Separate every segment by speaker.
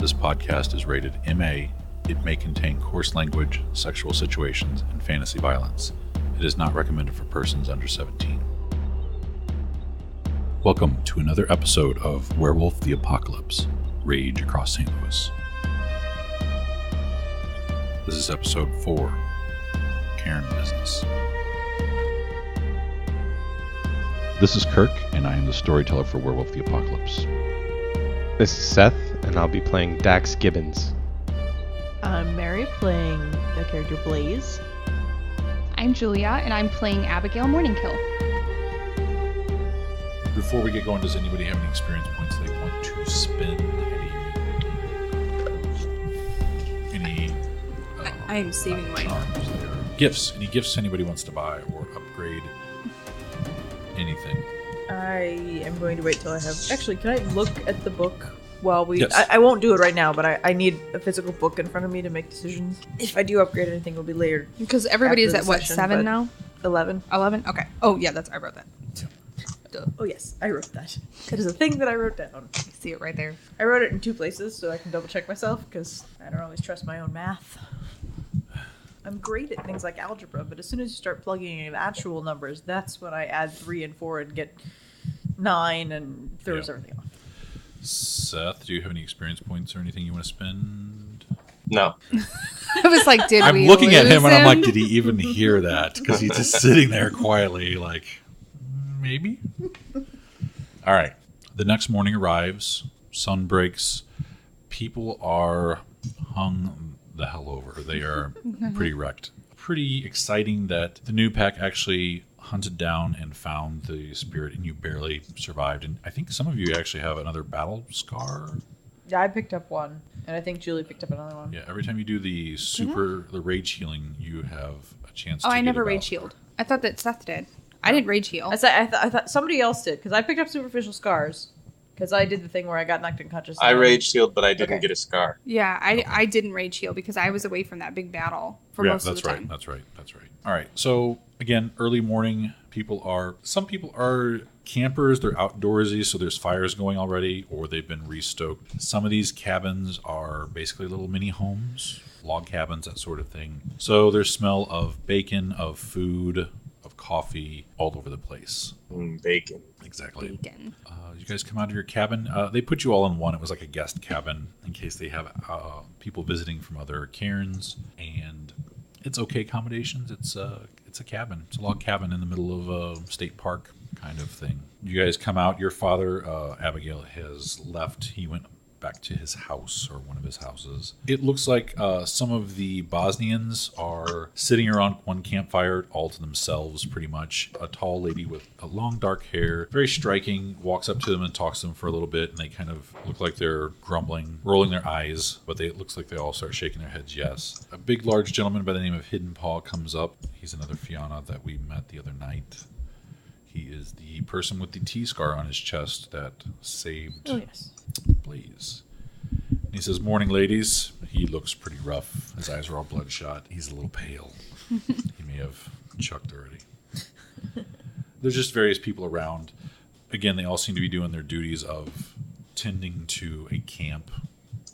Speaker 1: This podcast is rated MA. It may contain coarse language, sexual situations, and fantasy violence. It is not recommended for persons under 17. Welcome to another episode of Werewolf the Apocalypse, Rage Across St. Louis. This is episode 4, Caern Business. This is Kirk, and I am the storyteller for Werewolf the Apocalypse.
Speaker 2: This is Seth, and I'll be playing Dax Gibbons.
Speaker 3: I'm Mary, playing the character Blaze.
Speaker 4: I'm Julia, and I'm playing Abigail Morningkill.
Speaker 1: Before we get going, does anybody have any experience points they want to spend?
Speaker 5: I'm saving mine.
Speaker 1: Gifts. Any gifts anybody wants to buy or upgrade? Anything?
Speaker 3: I am going to wait till I have... Actually, can I look at the book while we...
Speaker 1: Yes.
Speaker 3: I won't do it right now, but I need a physical book in front of me to make decisions. If I do upgrade anything, it'll be later.
Speaker 5: Because everybody is
Speaker 3: After
Speaker 5: at
Speaker 3: the
Speaker 5: what,
Speaker 3: session,
Speaker 5: 7
Speaker 3: but-
Speaker 5: now?
Speaker 3: 11.
Speaker 5: 11? Okay. Oh, yeah, I wrote that. Duh.
Speaker 3: Oh, yes, I wrote that. That is a thing that I wrote down.
Speaker 5: I see it right there.
Speaker 3: I wrote it in 2 places, so I can double check myself, because I don't always trust my own math. I'm great at things like algebra, but as soon as you start plugging in actual numbers, that's when I add 3 and 4 and get 9 and throws everything off.
Speaker 1: Seth, do you have any experience points or anything you want to spend?
Speaker 6: No.
Speaker 5: I was like, did we
Speaker 1: I'm looking at him
Speaker 5: lose
Speaker 1: and I'm like, did he even hear that? Because he's just sitting there quietly like, maybe? All right. The next morning arrives. Sun breaks. People are hung the hell over. They are pretty wrecked. Pretty exciting that the new pack actually hunted down and found the spirit and you barely survived. And I think some of you actually have another battle scar.
Speaker 3: Yeah, I picked up one, and I think Julie picked up another one.
Speaker 1: Yeah, every time you do the the rage healing, you have a chance to
Speaker 5: Oh, I
Speaker 1: get
Speaker 5: never
Speaker 1: a battle
Speaker 5: rage healed. I thought that Seth did. I didn't rage heal.
Speaker 3: I thought somebody else did, because I picked up superficial scars, because I did the thing where I got knocked unconscious.
Speaker 6: I rage healed, but I didn't
Speaker 3: Okay.
Speaker 6: get a scar.
Speaker 5: Yeah, I didn't rage heal because I was away from that big battle for most of the time.
Speaker 1: That's right. All right. So again, early morning, some people are campers. They're outdoorsy, so there's fires going already, or they've been restoked. Some of these cabins are basically little mini homes, log cabins, that sort of thing. So there's smell of bacon, of food, of coffee all over the place.
Speaker 6: Bacon.
Speaker 1: Exactly.
Speaker 5: Bacon.
Speaker 1: You guys come out of your cabin. They put you all in one. It was like a guest cabin in case they have people visiting from other cairns, and it's okay accommodations. It's a cabin. It's a log cabin in the middle of a state park kind of thing. You guys come out. Your father, Abigail, has left. He went back to his house, or one of his houses. It looks like some of the Bosnians are sitting around one campfire all to themselves, pretty much. A tall lady with a long dark hair, very striking, walks up to them and talks to them for a little bit, and they kind of look like they're grumbling, rolling their eyes, but it looks like they all start shaking their heads yes. A big large gentleman by the name of Hidden Paw comes up. He's another Fianna that we met the other night. He is the person with the T-scar on his chest that saved Blaze. And he says, "Morning, ladies." He looks pretty rough. His eyes are all bloodshot. He's a little pale. He may have chucked already. There's just various people around. Again, they all seem to be doing their duties of tending to a camp,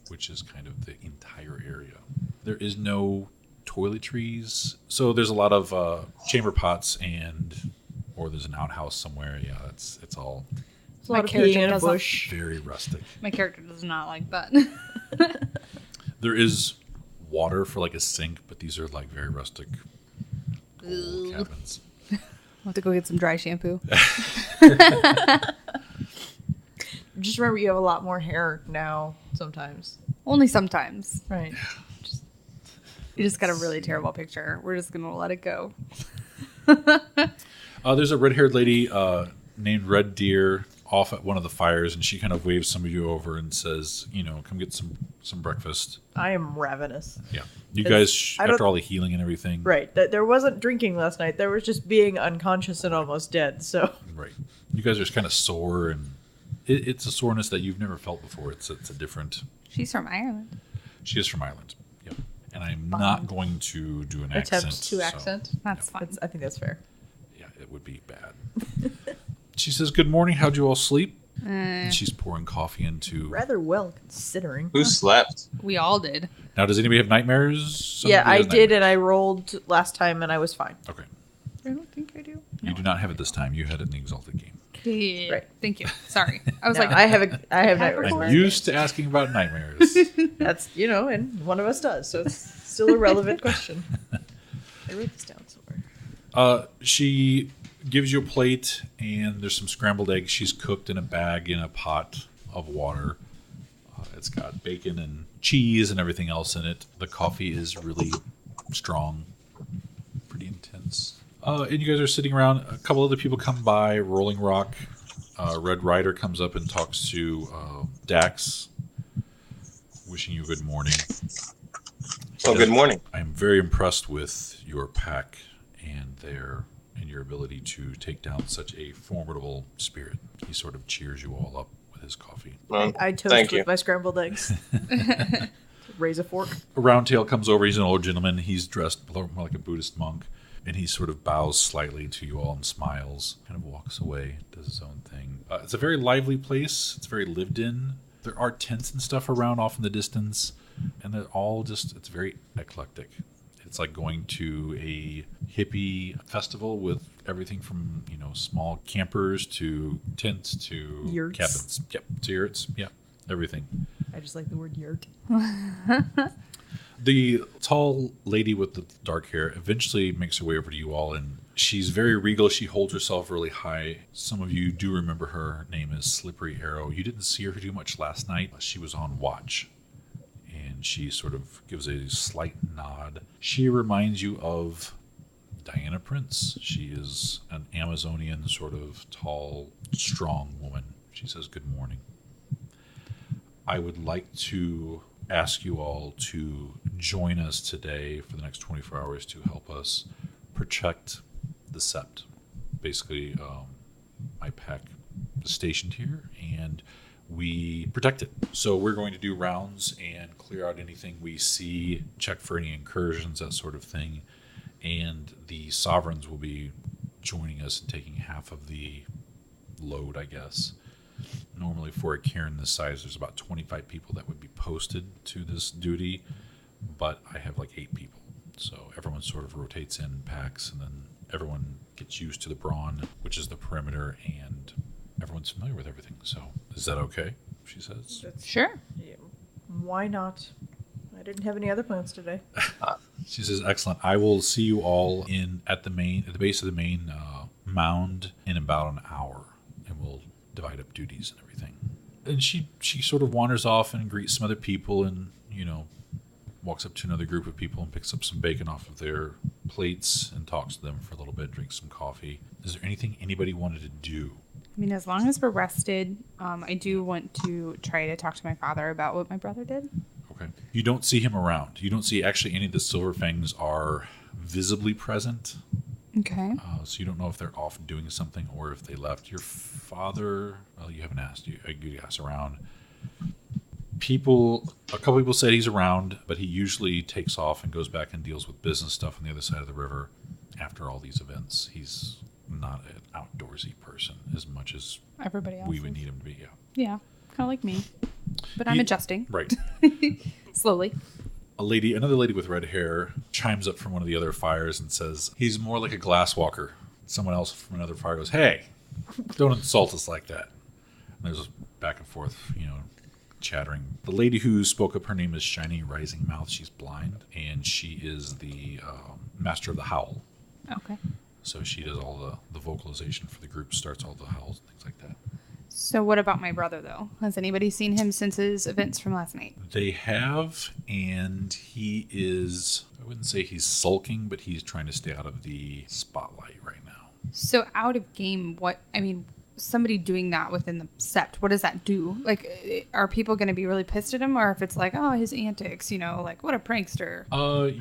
Speaker 1: which is kind of the entire area. There is no toiletries. So there's a lot of chamber pots or there's an outhouse somewhere. Yeah, it's all
Speaker 3: It's a lot
Speaker 5: My
Speaker 3: of
Speaker 5: character
Speaker 3: peeing in a
Speaker 5: doesn't-
Speaker 3: bush.
Speaker 1: very rustic.
Speaker 5: My character does not like that.
Speaker 1: There is water for like a sink, but these are like very rustic old cabins.
Speaker 5: I'll have to go get some dry shampoo.
Speaker 3: Just remember, you have a lot more hair now, sometimes.
Speaker 5: Only sometimes.
Speaker 3: Right.
Speaker 5: You just got a really terrible picture. We're just going to let it go.
Speaker 1: There's a red-haired lady named Red Deer off at one of the fires, and she kind of waves some of you over and says, come get some breakfast.
Speaker 3: I am ravenous.
Speaker 1: Yeah. You
Speaker 3: It's-
Speaker 1: guys,
Speaker 3: I don't-
Speaker 1: after all the healing and everything.
Speaker 3: Right. There wasn't drinking last night. There was just being unconscious and almost dead, so...
Speaker 1: Right. You guys are just kind of sore, and it's a soreness that you've never felt before. It's a different...
Speaker 5: She's from Ireland.
Speaker 1: She is from Ireland. Yep. And I'm not going to do an accent.
Speaker 3: Attempt to
Speaker 1: so-
Speaker 3: accent.
Speaker 5: That's fine.
Speaker 3: I think that's fair.
Speaker 1: Yeah, it would be bad. She says, "Good morning. How'd you all sleep?" And she's pouring coffee into.
Speaker 3: Rather well considering.
Speaker 6: Who slept?
Speaker 5: We all did.
Speaker 1: Now, does anybody have nightmares?
Speaker 3: Yeah,
Speaker 1: Somebody
Speaker 3: I
Speaker 1: has
Speaker 3: did,
Speaker 1: nightmares.
Speaker 3: and I rolled last time, and I was fine.
Speaker 1: Okay.
Speaker 5: I don't think I do.
Speaker 1: You do not have it this time. You had it in the Exalted game.
Speaker 5: Yeah.
Speaker 3: Right.
Speaker 5: Thank you. Sorry. I was
Speaker 3: No,
Speaker 5: like,
Speaker 3: I have nightmares.
Speaker 1: I'm used to asking about nightmares.
Speaker 3: That's and one of us does, so it's still a relevant question. I wrote this down somewhere.
Speaker 1: She gives you a plate, and there's some scrambled eggs she's cooked in a bag in a pot of water. It's got bacon and cheese and everything else in it. The coffee is really strong, pretty intense. And you guys are sitting around. A couple other people come by. Rolling Rock, Red Rider comes up and talks to Dax, wishing you good morning.
Speaker 6: Oh, good morning.
Speaker 1: I am very impressed with your pack and your ability to take down such a formidable spirit. He sort of cheers you all up with his coffee.
Speaker 3: I toast
Speaker 6: thank
Speaker 3: with
Speaker 6: you.
Speaker 3: my scrambled eggs. Raise a fork.
Speaker 1: A Roundtail comes over. He's an old gentleman. He's dressed more like a Buddhist monk. And he sort of bows slightly to you all and smiles, kind of walks away, does his own thing. It's a very lively place. It's very lived in. There are tents and stuff around off in the distance. And they're all it's very eclectic. It's like going to a hippie festival with everything from, small campers to tents to
Speaker 3: Yurts.
Speaker 1: cabins. Yep, to yurts. Yeah, everything.
Speaker 3: I just like the word yurt.
Speaker 1: The tall lady with the dark hair eventually makes her way over to you all, and she's very regal. She holds herself really high. Some of you do remember her. Her name is Slippery Arrow. You didn't see her do much last night. She was on watch, and she sort of gives a slight nod. She reminds you of Diana Prince. She is an Amazonian, sort of tall, strong woman. She says, "Good morning. I would like to ask you all to join us today for the next 24 hours to help us protect the sept. Basically, my pack is stationed here, and we protect it. So we're going to do rounds and clear out anything we see, check for any incursions, that sort of thing. And the sovereigns will be joining us and taking half of the load, I guess. Normally for a Caern this size, there's about 25 people that would be posted to this duty, but I have like 8 people. So everyone sort of rotates in packs, and then everyone gets used to the brawn, which is the perimeter, and everyone's familiar with everything. So is that okay? She says.
Speaker 5: sure.
Speaker 3: Yeah, why not? I didn't have any other plans today.
Speaker 1: She says, "Excellent. I will see you all at the base of the main mound in about an hour, and we'll divide up duties and everything." And she sort of wanders off and greets some other people, and walks up to another group of people and picks up some bacon off of their plates and talks to them for a little bit, drinks some coffee. Is there anything anybody wanted to do?
Speaker 5: I mean, as long as we're rested, I do want to try to talk to my father about what my brother did.
Speaker 1: Okay. You don't see him around. You don't see actually any of the Silver Fangs are visibly present.
Speaker 5: Okay.
Speaker 1: So you don't know if they're off doing something or if they left. Your father, well, you haven't asked. You ask around. A couple people said he's around, but he usually takes off and goes back and deals with business stuff on the other side of the river after all these events. He's not an outdoorsy person as much as
Speaker 5: Everybody else.
Speaker 1: we would need him to be. Yeah.
Speaker 5: Yeah. Kind of like me. But I'm adjusting
Speaker 1: Right.
Speaker 5: slowly.
Speaker 1: Another lady with red hair chimes up from one of the other fires and says, "He's more like a glass walker." Someone else from another fire goes, "Hey, don't insult us like that." And there's back and forth, chattering. The lady who spoke up, her name is Shiny Rising Mouth. She's blind, and she is the master of the howl.
Speaker 5: Okay.
Speaker 1: So she does all the vocalization for the group, starts all the howls and things like that.
Speaker 5: So what about my brother, though? Has anybody seen him since his events from last night?
Speaker 1: They have, and he is, I wouldn't say he's sulking, but he's trying to stay out of the spotlight right now.
Speaker 5: So out of game, somebody doing that within the sept, what does that do? Like, are people going to be really pissed at him? Or if it's like, oh, his antics, like, what a prankster.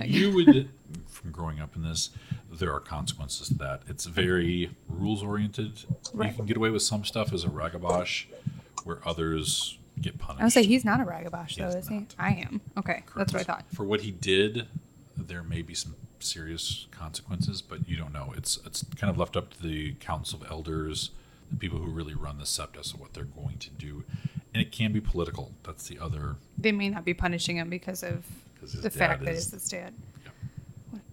Speaker 1: You would, from growing up in this, there are consequences to that. It's very rules-oriented.
Speaker 5: Right.
Speaker 1: You can get away with some stuff as a ragabosh, where others get punished.
Speaker 5: I would say he's not a ragabosh,
Speaker 1: He
Speaker 5: though,
Speaker 1: is
Speaker 5: is he?
Speaker 1: not.
Speaker 5: I am. Okay, that's what I thought.
Speaker 1: For what he did, there may be some serious consequences, but you don't know. It's kind of left up to the Council of Elders the people who really run the sept as to what they're going to do. And it can be political. That's the other.
Speaker 5: They may not be punishing him because of the fact that it's his dad.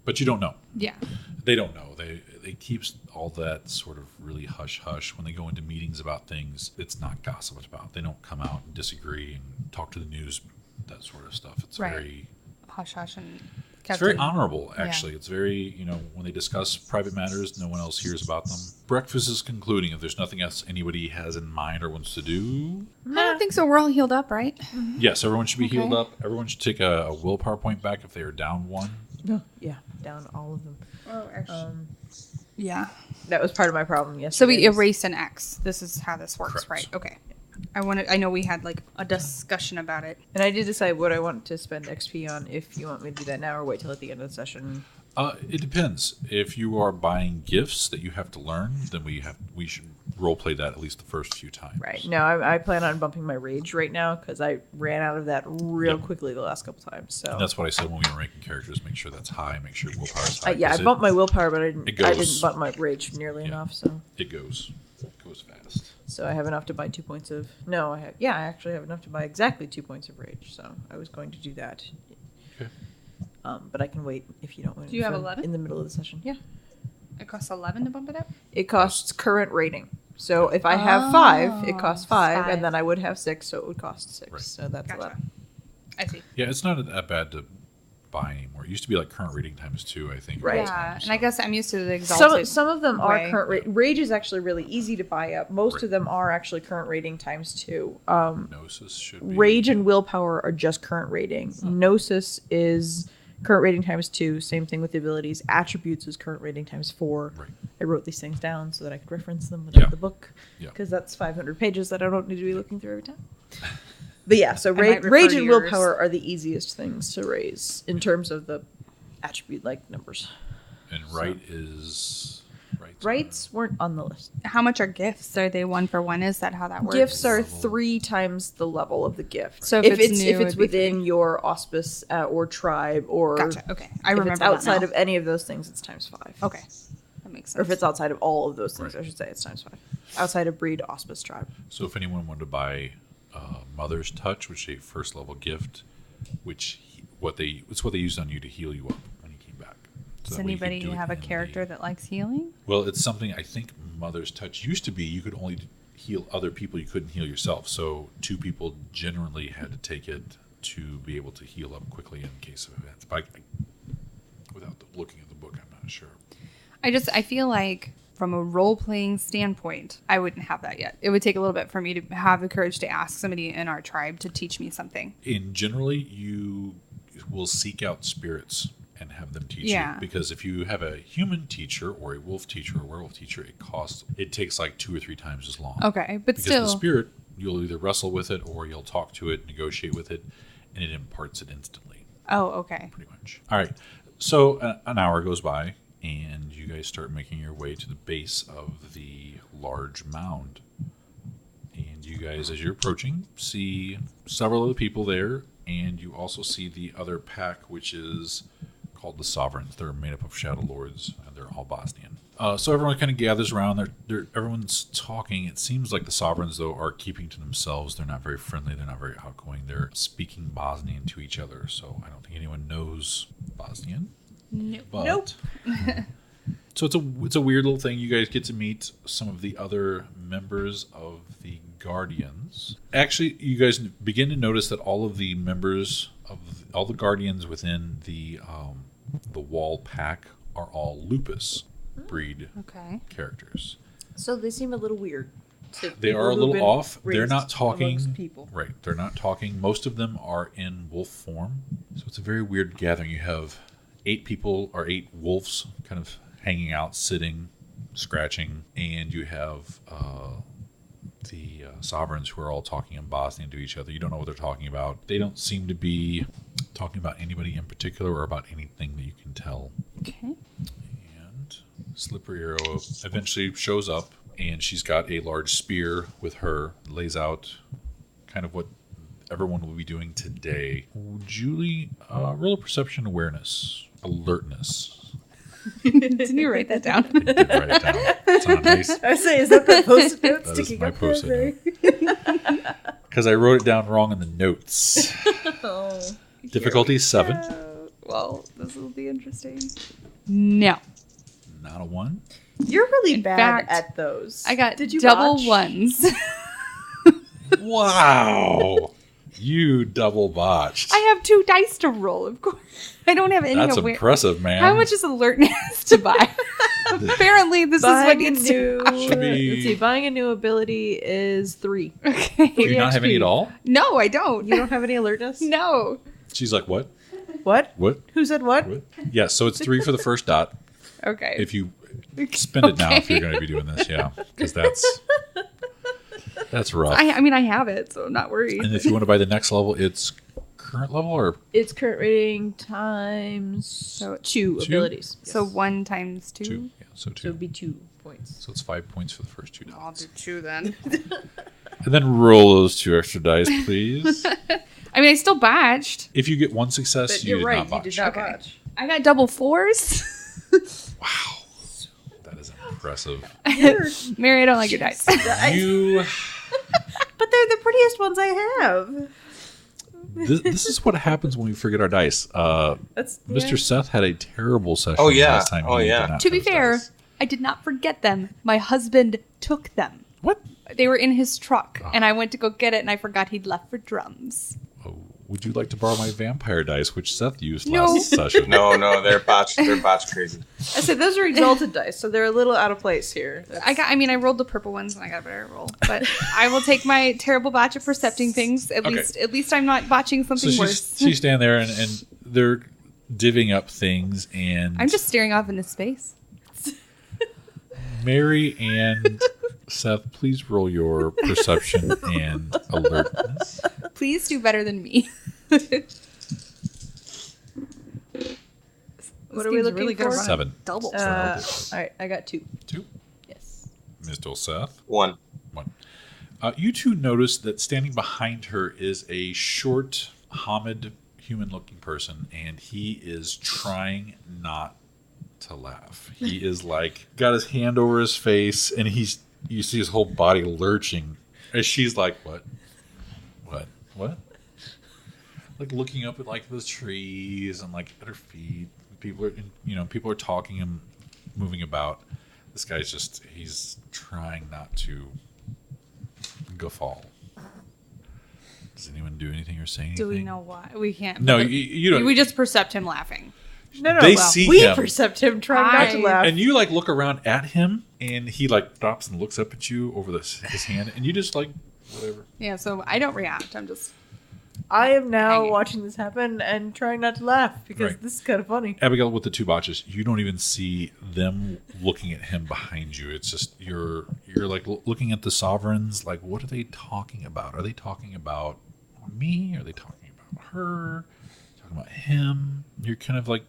Speaker 1: But you don't know.
Speaker 5: Yeah.
Speaker 1: They don't know. They keep all that sort of really hush-hush. When they go into meetings about things, it's not gossiped about. They don't come out and disagree and talk to the news, that sort of stuff. It's
Speaker 5: Right.
Speaker 1: very...
Speaker 5: Hush hush and
Speaker 1: It's very honorable, actually. It's very, when they discuss private matters, no one else hears about them. Breakfast is concluding. If there's nothing else anybody has in mind or wants to do...
Speaker 5: I don't think so. We're all healed up, right?
Speaker 1: Yes, everyone should be healed up. Everyone should take a willpower point back if they are down 1.
Speaker 3: Yeah, down all of them.
Speaker 5: Oh, actually. Yeah.
Speaker 3: That was part of my problem yesterday.
Speaker 5: So we erased an X. This is how this works,
Speaker 1: Correct.
Speaker 5: right? Okay. I know we had like a discussion about it.
Speaker 3: And I did decide what I want to spend XP on, if you want me to do that now or wait till at the end of the session.
Speaker 1: It depends. If you are buying gifts that you have to learn, then we should roleplay that at least the first few times.
Speaker 3: Right. No, I plan on bumping my rage right now because I ran out of that real
Speaker 1: Yep.
Speaker 3: quickly the last couple times. So
Speaker 1: And that's what I said when we were ranking characters. Make sure that's high. Make sure willpower's high.
Speaker 3: yeah, I
Speaker 1: 'cause
Speaker 3: bumped my willpower, but I
Speaker 1: it
Speaker 3: didn't
Speaker 1: goes.
Speaker 3: bump my rage nearly
Speaker 1: Yeah.
Speaker 3: enough. So
Speaker 1: It goes fast.
Speaker 3: I have enough to buy 2 points of. No, I actually have enough to buy exactly 2 points of rage. So I was going to do that.
Speaker 1: Okay.
Speaker 3: But I can wait if you don't want.
Speaker 5: Do you have
Speaker 3: for
Speaker 5: 11?
Speaker 3: in the middle of the session? Yeah.
Speaker 5: It costs 11 to bump it up?
Speaker 3: It costs current rating. So if I have 5, it costs 5,
Speaker 5: five.
Speaker 3: and then I would have 6, so it would cost 6.
Speaker 1: Right.
Speaker 3: So that's
Speaker 5: Gotcha.
Speaker 3: 11.
Speaker 5: I see.
Speaker 1: Yeah, it's not that bad to buy anymore. It used to be like current reading times 2, I think.
Speaker 3: Right.
Speaker 1: at the time,
Speaker 5: Yeah,
Speaker 1: so.
Speaker 5: and I guess I'm used to the exalted.
Speaker 3: Some of them are
Speaker 5: way.
Speaker 3: current rate. Rage is actually really easy to buy up. Most
Speaker 1: Right.
Speaker 3: of them are actually current rating times 2.
Speaker 1: Gnosis should be.
Speaker 3: Rage and willpower are just current rating. Gnosis is current rating times 2. Same thing with the abilities. Attributes is current rating times 4.
Speaker 1: Right.
Speaker 3: I wrote these things down so that I could reference them without
Speaker 1: Yeah.
Speaker 3: the book.
Speaker 1: Yeah.
Speaker 3: Because that's 500 pages that I don't need to be looking through every time. But yeah, so
Speaker 5: might refer
Speaker 3: rage
Speaker 5: to
Speaker 3: and
Speaker 5: yours.
Speaker 3: willpower are the easiest things to raise in terms of the attribute-like numbers.
Speaker 1: And right is.
Speaker 3: Rights weren't on the list.
Speaker 5: How much are gifts? Are they 1 for 1? Is that how that works?
Speaker 3: Gifts are
Speaker 1: Level.
Speaker 3: 3 times the level of the gift.
Speaker 5: So
Speaker 3: if it's
Speaker 5: new, it'd be
Speaker 3: within your auspice or tribe or
Speaker 5: Gotcha. Okay. I
Speaker 3: if
Speaker 5: remember
Speaker 3: it's
Speaker 5: that
Speaker 3: outside
Speaker 5: now.
Speaker 3: of any of those things, it's times 5.
Speaker 5: Okay. That makes sense.
Speaker 3: Or if it's outside of all of those things,
Speaker 1: Right.
Speaker 3: I should say it's times 5. Outside of breed, auspice, tribe.
Speaker 1: So if anyone wanted to buy Mother's Touch, which is a first level gift, it's what they used on you to heal you up when you came back. So
Speaker 5: Does
Speaker 1: that way you could
Speaker 5: anybody
Speaker 1: do it
Speaker 5: have a
Speaker 1: in the-
Speaker 5: character that likes healing?
Speaker 1: Well, it's something I think Mother's Touch used to be. You could only heal other people. You couldn't heal yourself. So 2 people generally had to take it to be able to heal up quickly in case of events. But without looking at the book, I'm not sure.
Speaker 5: I feel like from a role-playing standpoint, I wouldn't have that yet. It would take a little bit for me to have the courage to ask somebody in our tribe to teach me something.
Speaker 1: Generally, you will seek out spirits and have them teach
Speaker 5: Yeah.
Speaker 1: you. Because if you have a human teacher or a wolf teacher or a werewolf teacher, it takes like 2 or 3 times as long.
Speaker 5: Okay, but
Speaker 1: Because
Speaker 5: still,
Speaker 1: the spirit, you'll either wrestle with it or you'll talk to it, negotiate with it, and it imparts it instantly,
Speaker 5: oh, okay.
Speaker 1: pretty much. All right. So an hour goes by, and you guys start making your way to the base of the large mound. And you guys, as you're approaching, see several of the people there, and you also see the other pack, which is called the Sovereigns. They're made up of Shadow Lords, and they're all Bosnian. So everyone kind of gathers around. Everyone's talking. It seems like the Sovereigns, though, are keeping to themselves. They're not very friendly. They're not very outgoing. They're speaking Bosnian to each other. So I don't think anyone knows Bosnian. But,
Speaker 3: Nope.
Speaker 1: So it's a weird little thing. You guys get to meet some of the other members of the Guardians. Actually, you guys begin to notice that all of the members of all the Guardians within the Wall pack are all Lupus breed
Speaker 5: Okay.
Speaker 1: characters.
Speaker 3: So they seem a little weird. to
Speaker 1: They
Speaker 3: people
Speaker 1: are a
Speaker 3: who've
Speaker 1: little
Speaker 3: been
Speaker 1: off. They're
Speaker 3: raised
Speaker 1: not talking.
Speaker 3: amongst people.
Speaker 1: Right. They're not talking. Most of them are in wolf form. So it's a very weird gathering. You have 8 people or 8 wolves kind of hanging out, sitting, scratching, and you have the Sovereigns who are all talking in Bosnian to each other. You don't know what they're talking about. They don't seem to be talking about anybody in particular or about anything that you can tell.
Speaker 5: Okay.
Speaker 1: And Slippery Arrow eventually shows up, and she's got a large spear with her, lays out kind of what everyone will be doing today. Julie, roll a perception awareness, alertness.
Speaker 5: Didn't you write that down?
Speaker 1: I did write it down. It's on a nice.
Speaker 3: I say, is that the post-it note
Speaker 1: That is
Speaker 3: sticking
Speaker 1: my
Speaker 3: up there?
Speaker 1: post-it note. Because I wrote it down wrong in the notes.
Speaker 3: Oh.
Speaker 1: Difficulty 7.
Speaker 5: Well, this will be interesting. No.
Speaker 1: Not a 1.
Speaker 3: You're really
Speaker 5: In
Speaker 3: bad
Speaker 5: fact,
Speaker 3: at those.
Speaker 5: I got
Speaker 3: Did you
Speaker 5: double
Speaker 3: botch?
Speaker 5: ones.
Speaker 1: Wow. You double botched.
Speaker 5: I have 2 dice to roll, of course. I don't have any
Speaker 1: That's
Speaker 5: aware-
Speaker 1: impressive, man.
Speaker 5: How much is alertness to buy? Apparently, this is what
Speaker 3: Buying a
Speaker 5: needs
Speaker 3: new.
Speaker 5: to.
Speaker 1: Should be-
Speaker 3: Let's see. Buying a new ability is 3.
Speaker 5: Okay.
Speaker 1: Do you not have any
Speaker 3: XP.
Speaker 1: at all?
Speaker 5: No, I don't.
Speaker 3: You don't have any alertness?
Speaker 5: No.
Speaker 1: She's like, what?
Speaker 3: What?
Speaker 1: What?
Speaker 3: Who said what?
Speaker 1: What? Yeah, so it's 3 for the first dot.
Speaker 5: Okay.
Speaker 1: If you spend it now, if
Speaker 5: Okay.
Speaker 1: you're going to be doing this, yeah. Because that's rough.
Speaker 5: I mean, I have it, so I'm not worried.
Speaker 1: And if you want to buy the next level, it's current level or
Speaker 3: It's current rating times 2 abilities.
Speaker 5: So
Speaker 3: Yes.
Speaker 5: 1 times 2.
Speaker 1: 2. Yeah, so 2.
Speaker 3: So it'd be 2 points.
Speaker 1: So it's 5 points for the first 2
Speaker 5: I'll
Speaker 1: dots.
Speaker 5: do 2 then.
Speaker 1: And then roll those 2 extra dice, please.
Speaker 5: I mean, I still botched.
Speaker 1: If you get 1 success,
Speaker 3: But
Speaker 1: you
Speaker 3: you're
Speaker 1: did
Speaker 3: right.
Speaker 1: not botch.
Speaker 3: You did not
Speaker 5: Okay.
Speaker 3: botch.
Speaker 5: I got double 4s.
Speaker 1: Wow. That is impressive.
Speaker 5: Mary, I don't like your dice.
Speaker 1: You.
Speaker 3: But they're the prettiest ones I have.
Speaker 1: This is what happens when we forget our dice.
Speaker 3: That's
Speaker 1: Mr. Seth had a terrible session
Speaker 6: Oh, yeah.
Speaker 1: last time.
Speaker 6: Oh,
Speaker 1: he
Speaker 6: yeah.
Speaker 1: did not
Speaker 5: To be
Speaker 1: have his
Speaker 5: fair,
Speaker 1: dice.
Speaker 5: I did not forget them. My husband took them.
Speaker 1: What?
Speaker 5: They were in his truck, and I went to go get it, and I forgot he'd left for drums.
Speaker 1: Oh, would you like to borrow my vampire dice, which Seth used
Speaker 5: No.
Speaker 1: last session?
Speaker 6: No, they're botch crazy.
Speaker 3: I said those are exalted dice, so they're a little out of place here. That's-
Speaker 5: I rolled the purple ones, and I got a better roll. But I will take my terrible botch of percepting things. At
Speaker 1: Okay.
Speaker 5: least I'm not botching
Speaker 1: So
Speaker 5: something worse.
Speaker 1: she's standing there, and they're divvying up things, and
Speaker 5: I'm just staring off into space.
Speaker 1: Mary and Seth, please roll your perception and alertness.
Speaker 5: Please do better than me.
Speaker 3: What are we looking
Speaker 5: really
Speaker 3: for?
Speaker 5: gonna run
Speaker 1: 7.
Speaker 5: double.
Speaker 3: all right, I got 2.
Speaker 1: 2.
Speaker 3: Yes.
Speaker 1: Mr. Seth.
Speaker 6: 1.
Speaker 1: 1. You two notice that standing behind her is a short, Hamid, human-looking person, and he is trying not to laugh. He is like got his hand over his face, and you see his whole body lurching as she's like, what, like looking up at like the trees and like at her feet. People are talking and moving about. This guy's he's trying not to guffaw. Does anyone do anything or say anything?
Speaker 5: Do we know why? We can't.
Speaker 1: No,
Speaker 5: but
Speaker 1: you don't.
Speaker 5: We just percept him laughing.
Speaker 3: No,
Speaker 1: They
Speaker 3: well,
Speaker 1: see
Speaker 3: we
Speaker 1: him.
Speaker 3: percept him trying not to
Speaker 5: I-
Speaker 3: laugh.
Speaker 1: And you like look around at him, and he like stops and looks up at you over his hand, and you just like whatever.
Speaker 5: Yeah, so I don't react. I'm just.
Speaker 3: I am now
Speaker 5: Hanging.
Speaker 3: watching this happen and trying not to laugh because
Speaker 1: Right.
Speaker 3: this is kind of funny.
Speaker 1: Abigail, with the 2 botches, you don't even see them looking at him behind you. It's just you're like looking at the sovereigns. Like, what are they talking about? Are they talking about me? Are they talking about her? Talking about him? You're kind of like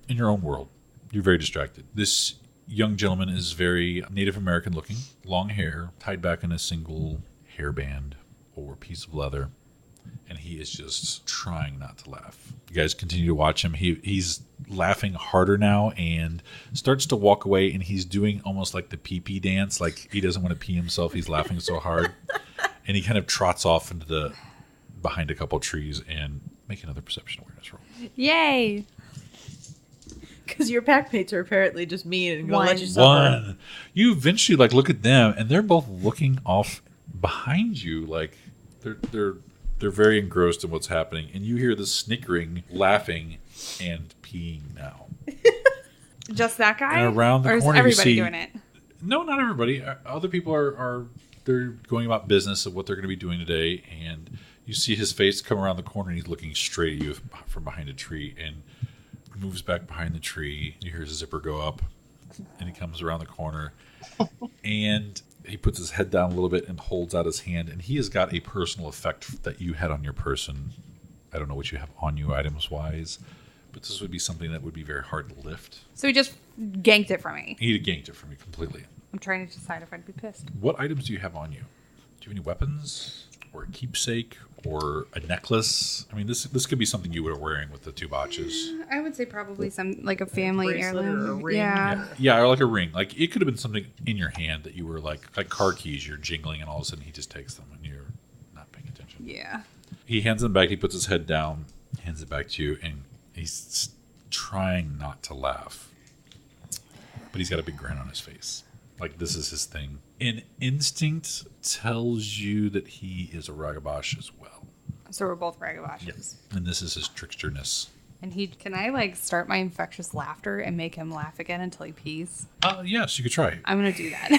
Speaker 1: in your own world. You're very distracted. This young gentleman is very Native American looking, long hair, tied back in a single hairband or piece of leather. And he is just trying not to laugh. You guys continue to watch him. He's laughing harder now and starts to walk away, and he's doing almost like the pee-pee dance. Like he doesn't want to pee himself. He's laughing so hard. And he kind of trots off into behind a couple trees and make another perception awareness roll.
Speaker 5: Yay!
Speaker 3: Because your pack mates are apparently just mean and gonna let you suffer.
Speaker 1: 1. You eventually like look at them, and they're both looking off behind you. Like they're very engrossed in what's happening, and you hear the snickering, laughing, and peeing now.
Speaker 5: Just that guy?
Speaker 1: And around the
Speaker 5: or is
Speaker 1: corner, you
Speaker 5: everybody
Speaker 1: see-
Speaker 5: doing it?
Speaker 1: No, not everybody. Other people are they're going about business of what they're going to be doing today, and you see his face come around the corner, and he's looking straight at you from behind a tree, and moves back behind the tree. You hear his zipper go up, and he comes around the corner, and he puts his head down a little bit and holds out his hand, and he has got a personal effect that you had on your person. I don't know what you have on you items wise, but this would be something that would be very hard to lift.
Speaker 5: So he just ganked it from me.
Speaker 1: He ganked it from you completely.
Speaker 5: I'm trying to decide if I'd be pissed.
Speaker 1: What items do you have on you? Do you have any weapons or a keepsake or a necklace. I mean, this could be something you were wearing with the 2 botches.
Speaker 5: I would say probably some like a family
Speaker 3: bracelet or a
Speaker 5: heirloom.
Speaker 3: ring.
Speaker 5: Yeah.
Speaker 1: Yeah, or like a ring. Like it could have been something in your hand that you were like car keys. You're jingling, and all of a sudden he just takes them, and you're not paying attention.
Speaker 5: Yeah.
Speaker 1: He hands them back. He puts his head down, hands it back to you, and he's trying not to laugh, but he's got a big grin on his face. Like this is his thing. And instinct tells you that he is a Ragabash as well.
Speaker 5: So we're both Ragabashes.
Speaker 1: And this is his tricksterness.
Speaker 5: And can I like start my infectious laughter and make him laugh again until he pees?
Speaker 1: Yes, you could try.
Speaker 5: I'm gonna do that.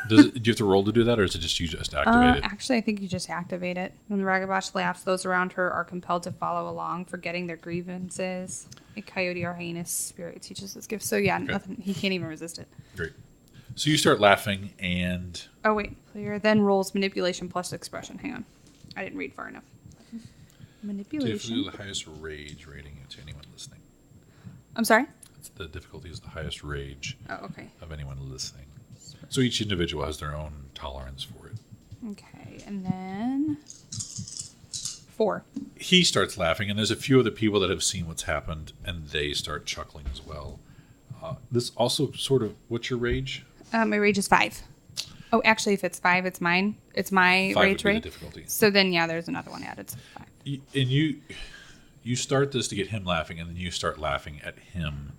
Speaker 1: Do you have to roll to do that, or is it just you just activate it?
Speaker 5: Actually, I think you just activate it. When the Ragabash laughs, those around her are compelled to follow along, forgetting their grievances. A coyote or hyena's spirit teaches this gift. So yeah, nothing. He can't even resist it.
Speaker 1: Great. So you start laughing, and
Speaker 5: Oh wait, clear. Then rolls manipulation plus expression. Hang on, I didn't read far enough. Manipulation.
Speaker 1: difficulty is the highest rage rating to anyone listening.
Speaker 5: I'm sorry.
Speaker 1: The difficulty is the highest rage
Speaker 5: Oh, okay.
Speaker 1: of anyone listening. So each individual has their own tolerance for it.
Speaker 5: Okay, and then 4.
Speaker 1: He starts laughing, and there's a few other people that have seen what's happened, and they start chuckling as well. This also sort of, what's your rage?
Speaker 5: My rage is 5. Oh, actually, if it's 5, it's mine. It's my
Speaker 1: 5
Speaker 5: rage
Speaker 1: would be the
Speaker 5: rate.
Speaker 1: difficulty.
Speaker 5: So then, yeah, there's another one added. So 5.
Speaker 1: And you start this to get him laughing, and then you start laughing at him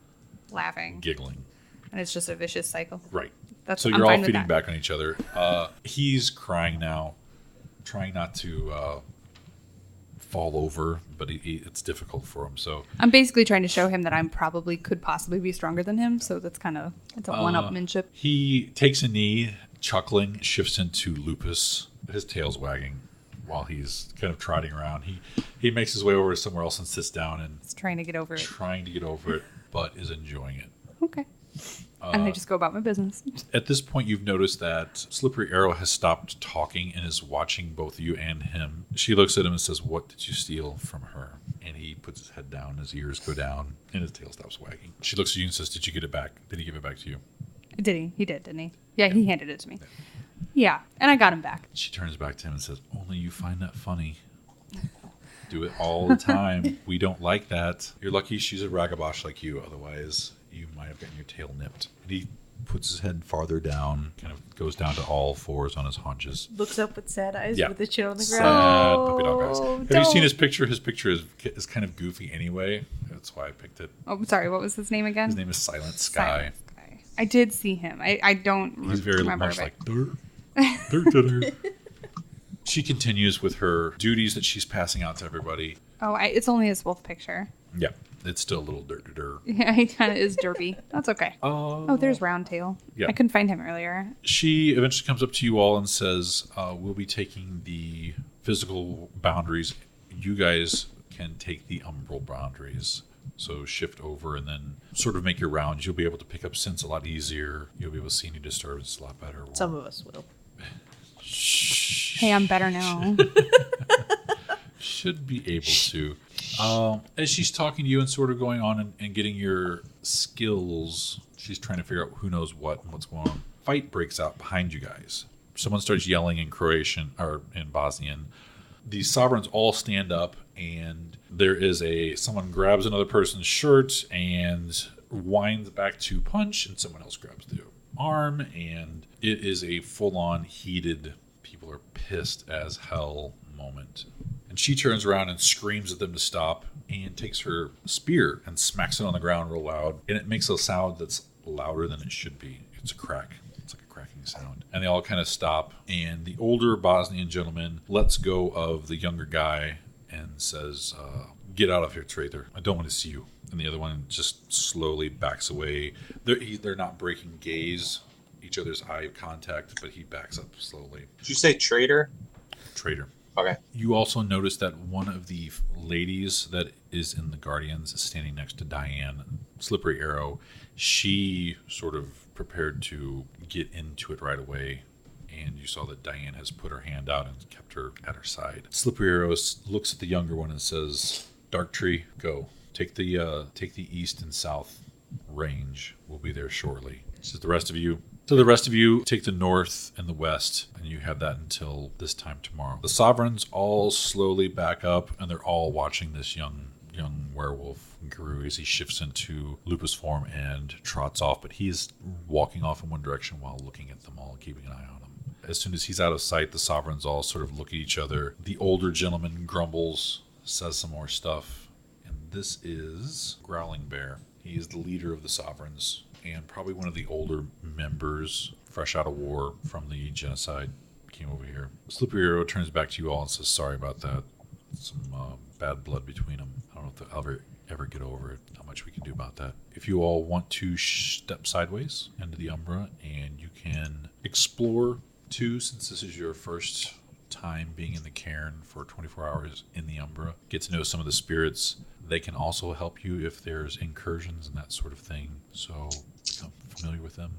Speaker 5: Laughing,
Speaker 1: giggling.
Speaker 5: and it's just a vicious cycle.
Speaker 1: Right.
Speaker 5: That's
Speaker 1: So
Speaker 5: I'm
Speaker 1: you're all
Speaker 5: fine with
Speaker 1: feeding
Speaker 5: that.
Speaker 1: back on each other. He's crying now, trying not to fall over, but it's difficult for him. So
Speaker 5: I'm basically trying to show him that could possibly be stronger than him. So it's a one-upmanship.
Speaker 1: he takes a knee, chuckling, shifts into lupus, his tail's wagging while he's kind of trotting around. He makes his way over somewhere else and sits down and
Speaker 5: It's trying to get over it.
Speaker 1: trying to get over it, but is enjoying it.
Speaker 5: Okay. And I just go about my business.
Speaker 1: At this point, you've noticed that Slippery Arrow has stopped talking and is watching both you and him. She looks at him and says, "What did you steal from her?" And he puts his head down, his ears go down, and his tail stops wagging. She looks at you and says, "Did you get it back? Did he give it back to you?"
Speaker 5: Did he? He did, didn't he? Yeah, he handed it to me. Yeah, and I got him back.
Speaker 1: She turns back to him and says, "Only you find that funny. Do it all the time. We don't like that. You're lucky she's a Ragabash like you. Otherwise, you might have gotten your tail nipped." And he puts his head farther down, kind of goes down to all fours on his haunches.
Speaker 3: Looks up with sad eyes
Speaker 1: Yeah.
Speaker 3: with the chin on the
Speaker 1: Sad
Speaker 3: ground.
Speaker 1: puppy dog eyes.
Speaker 5: Oh,
Speaker 1: Have you seen
Speaker 5: don't.
Speaker 1: his picture? His picture is kind of goofy anyway. That's why I picked it.
Speaker 5: Oh, I'm sorry. What was his name again?
Speaker 1: His name is Silent Sky.
Speaker 5: Silent Sky. I did see him. I don't
Speaker 1: He's very
Speaker 5: remember.
Speaker 1: much
Speaker 5: but-
Speaker 1: like dirt, dirt. She continues with her duties that she's passing out to everybody.
Speaker 5: Oh, it's only his wolf picture.
Speaker 1: Yeah, it's still a little dirt.
Speaker 5: Yeah, he kind of is derpy. That's okay. Oh, there's Roundtail.
Speaker 1: Yeah.
Speaker 5: I couldn't find him earlier.
Speaker 1: She eventually comes up to you all and says, "We'll be taking the physical boundaries. You guys can take the umbral boundaries. So shift over and then sort of make your rounds. You'll be able to pick up scents a lot easier. You'll be able to see any disturbance a lot better."
Speaker 3: Some of us will.
Speaker 5: Hey, I'm better now.
Speaker 1: Should be able to. As she's talking to you and sort of going on and getting your skills, she's trying to figure out who knows what and what's going on. Fight breaks out behind you guys. Someone starts yelling in Croatian or in Bosnian. The sovereigns all stand up, and there is someone grabs another person's shirt and winds back to punch, and someone else grabs the arm, and it is a full-on heated, people are pissed as hell moment. And she turns around and screams at them to stop and takes her spear and smacks it on the ground real loud. And it makes a sound that's louder than it should be. It's a crack. It's like a cracking sound. And they all kind of stop. And the older Bosnian gentleman lets go of the younger guy and says, "Get out of here, traitor. I don't want to see you." And the other one just slowly backs away. They're not breaking gaze, each other's eye contact, but he backs up slowly.
Speaker 6: Did you say traitor?
Speaker 1: Traitor.
Speaker 6: Okay.
Speaker 1: You also notice that one of the ladies that is in the Guardians is standing next to Diane, Slippery Arrow. She sort of prepared to get into it right away, and you saw that Diane has put her hand out and kept her at her side. Slippery Arrow looks at the younger one and says, "Dark Tree, go. Take the east and south range. We'll be there shortly." She says, "The rest of you, So the rest of you take the north and the west, and you have that until this time tomorrow. The Sovereigns all slowly back up, and they're all watching this young werewolf Guru as he shifts into lupus form and trots off, but he's walking off in one direction while looking at them all, keeping an eye on them. As soon as he's out of sight, the Sovereigns all sort of look at each other. The older gentleman grumbles, says some more stuff, and this is Growling Bear. He is the leader of the Sovereigns and probably one of the older members, fresh out of war from the genocide, came over here. Slippery Arrow turns back to you all and says, sorry about that. Some bad blood between them. I don't know if they'll ever get over it, how much we can do about that. If you all want to step sideways into the Umbra, and you can explore too, since this is your first time being in the Cairn for 24 hours in the Umbra, get to know some of the spirits. They can also help you if there's incursions and that sort of thing, so become familiar with them.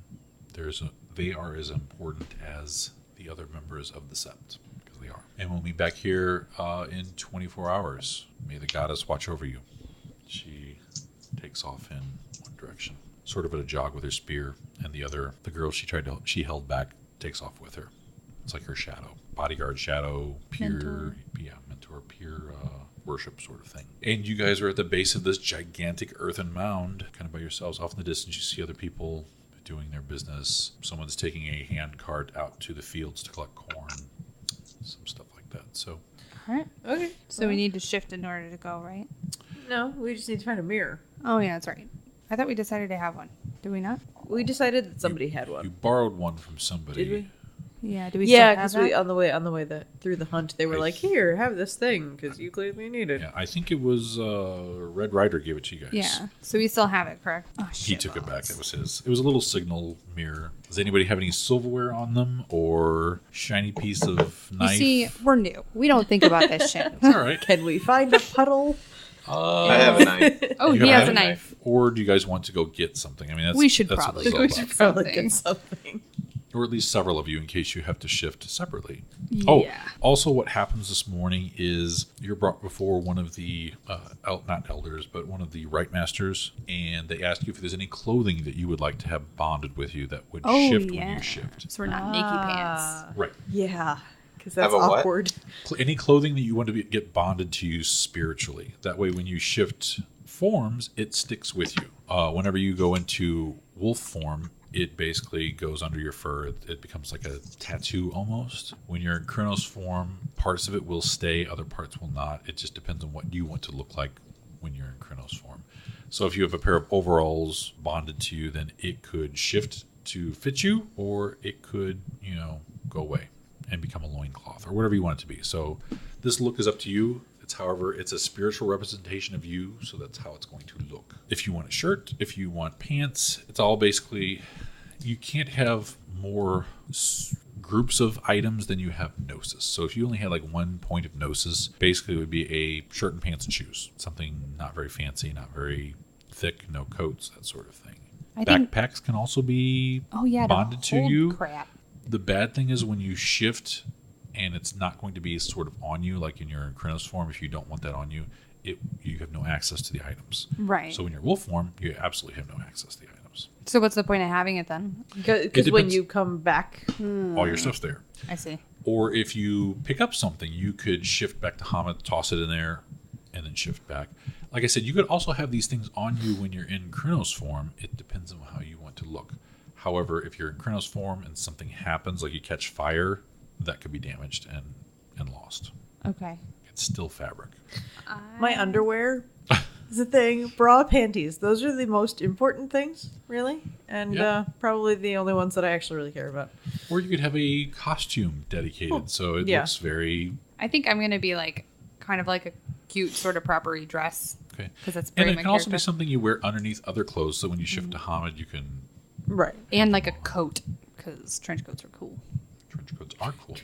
Speaker 1: They are as important as the other members of the Sept, because they are. And we'll be back here in 24 hours. May the goddess watch over you. She takes off in one direction, sort of at a jog with her spear, and the girl she held back takes off with her. It's like her shadow, bodyguard shadow, peer, mentor, peer worship sort of thing. And you guys are at the base of this gigantic earthen mound, kind of by yourselves. Off in the distance, you see other people doing their business. Someone's taking a hand cart out to the fields to collect corn, some stuff like that. So,
Speaker 5: All right.
Speaker 3: Okay.
Speaker 5: So we need to shift in order to go, right?
Speaker 3: No, we just need to find a mirror.
Speaker 5: Oh, yeah, that's right. I thought we decided to have one. Did we not?
Speaker 3: We decided that somebody had
Speaker 1: you
Speaker 3: one.
Speaker 1: borrowed one from somebody.
Speaker 3: Did we?
Speaker 5: Yeah, do we
Speaker 3: Yeah,
Speaker 5: because
Speaker 3: because on the way through the hunt, they were like, "Here, have this thing," because you clearly need it.
Speaker 1: Yeah, I think it was Red Rider gave it to you guys.
Speaker 5: Yeah, so we still have it, correct? Oh, shit.
Speaker 1: He took it back. It was his. It was a little signal mirror. Does anybody have any silverware on them or shiny piece of
Speaker 5: You
Speaker 1: knife?
Speaker 5: see, we're new. We don't think about this shit.
Speaker 1: It's all right.
Speaker 3: Can we find a puddle?
Speaker 6: I have a knife.
Speaker 5: Oh,
Speaker 1: You
Speaker 5: he
Speaker 1: have
Speaker 5: has
Speaker 1: a
Speaker 5: a knife.
Speaker 1: Or do you guys want to go get something? I mean, that's
Speaker 5: We should
Speaker 1: that's what
Speaker 5: probably
Speaker 1: this is all
Speaker 5: go
Speaker 1: about.
Speaker 5: get
Speaker 3: Probably
Speaker 5: something.
Speaker 3: get something.
Speaker 1: Or at least several of you in case you have to shift separately.
Speaker 5: Yeah.
Speaker 1: Oh, also what happens this morning is you're brought before one of the, not elders, but one of the Rite Masters, and they ask you if there's any clothing that you would like to have bonded with you that would
Speaker 5: Oh,
Speaker 1: shift
Speaker 5: yeah.
Speaker 1: when you shift.
Speaker 5: So we're not naked pants.
Speaker 1: Right.
Speaker 3: Yeah, because that's
Speaker 6: Have a what?
Speaker 3: awkward.
Speaker 1: Any clothing that you want to get bonded to you spiritually. That way when you shift forms, it sticks with you. Whenever you go into wolf form, it basically goes under your fur. It becomes like a tattoo almost. When you're in Kronos form, parts of it will stay, other parts will not. It just depends on what you want to look like when you're in Kronos form. So if you have a pair of overalls bonded to you, then it could shift to fit you, or it could, go away and become a loincloth, or whatever you want it to be. So this look is up to you. It's a spiritual representation of you, so that's how it's going to look. If you want a shirt, if you want pants, it's all basically, you can't have more groups of items than you have gnosis. So if you only had like one point of gnosis, basically it would be a shirt and pants and shoes. Something not very fancy, not very thick, no coats, that sort of thing. Backpacks can also be bonded to you.
Speaker 5: Crap.
Speaker 1: The bad thing is when you shift and it's not going to be sort of on you like in your Kronos form. If you don't want that on you, you have no access to the items.
Speaker 5: Right.
Speaker 1: So in your wolf form, you absolutely have no access to the items.
Speaker 5: So what's the point of having it then?
Speaker 3: Because when you come back,
Speaker 1: All your stuff's there.
Speaker 5: I see.
Speaker 1: Or if you pick up something, you could shift back to Hamid, toss it in there, and then shift back. Like I said, you could also have these things on you when you're in Kronos form. It depends on how you want to look. However, if you're in Kronos form and something happens, like you catch fire, that could be damaged and lost.
Speaker 5: Okay.
Speaker 1: It's still fabric.
Speaker 3: my underwear is a thing. Bra, panties. Those are the most important things, really. And
Speaker 1: Yeah.
Speaker 3: probably the only ones that I actually really care about.
Speaker 1: Or you could have a costume dedicated, so it
Speaker 3: Yeah.
Speaker 1: looks very
Speaker 5: I think I'm going to be like, kind of like a cute sort of proper dress.
Speaker 1: okay.
Speaker 5: Because that's
Speaker 1: And
Speaker 5: very
Speaker 1: it
Speaker 5: my
Speaker 1: can also be
Speaker 5: character.
Speaker 1: something you wear underneath other clothes, so when you shift to Hamid, you can.
Speaker 3: Right.
Speaker 5: And like a coat, because trench coats are cool.
Speaker 1: Trench coats are cool.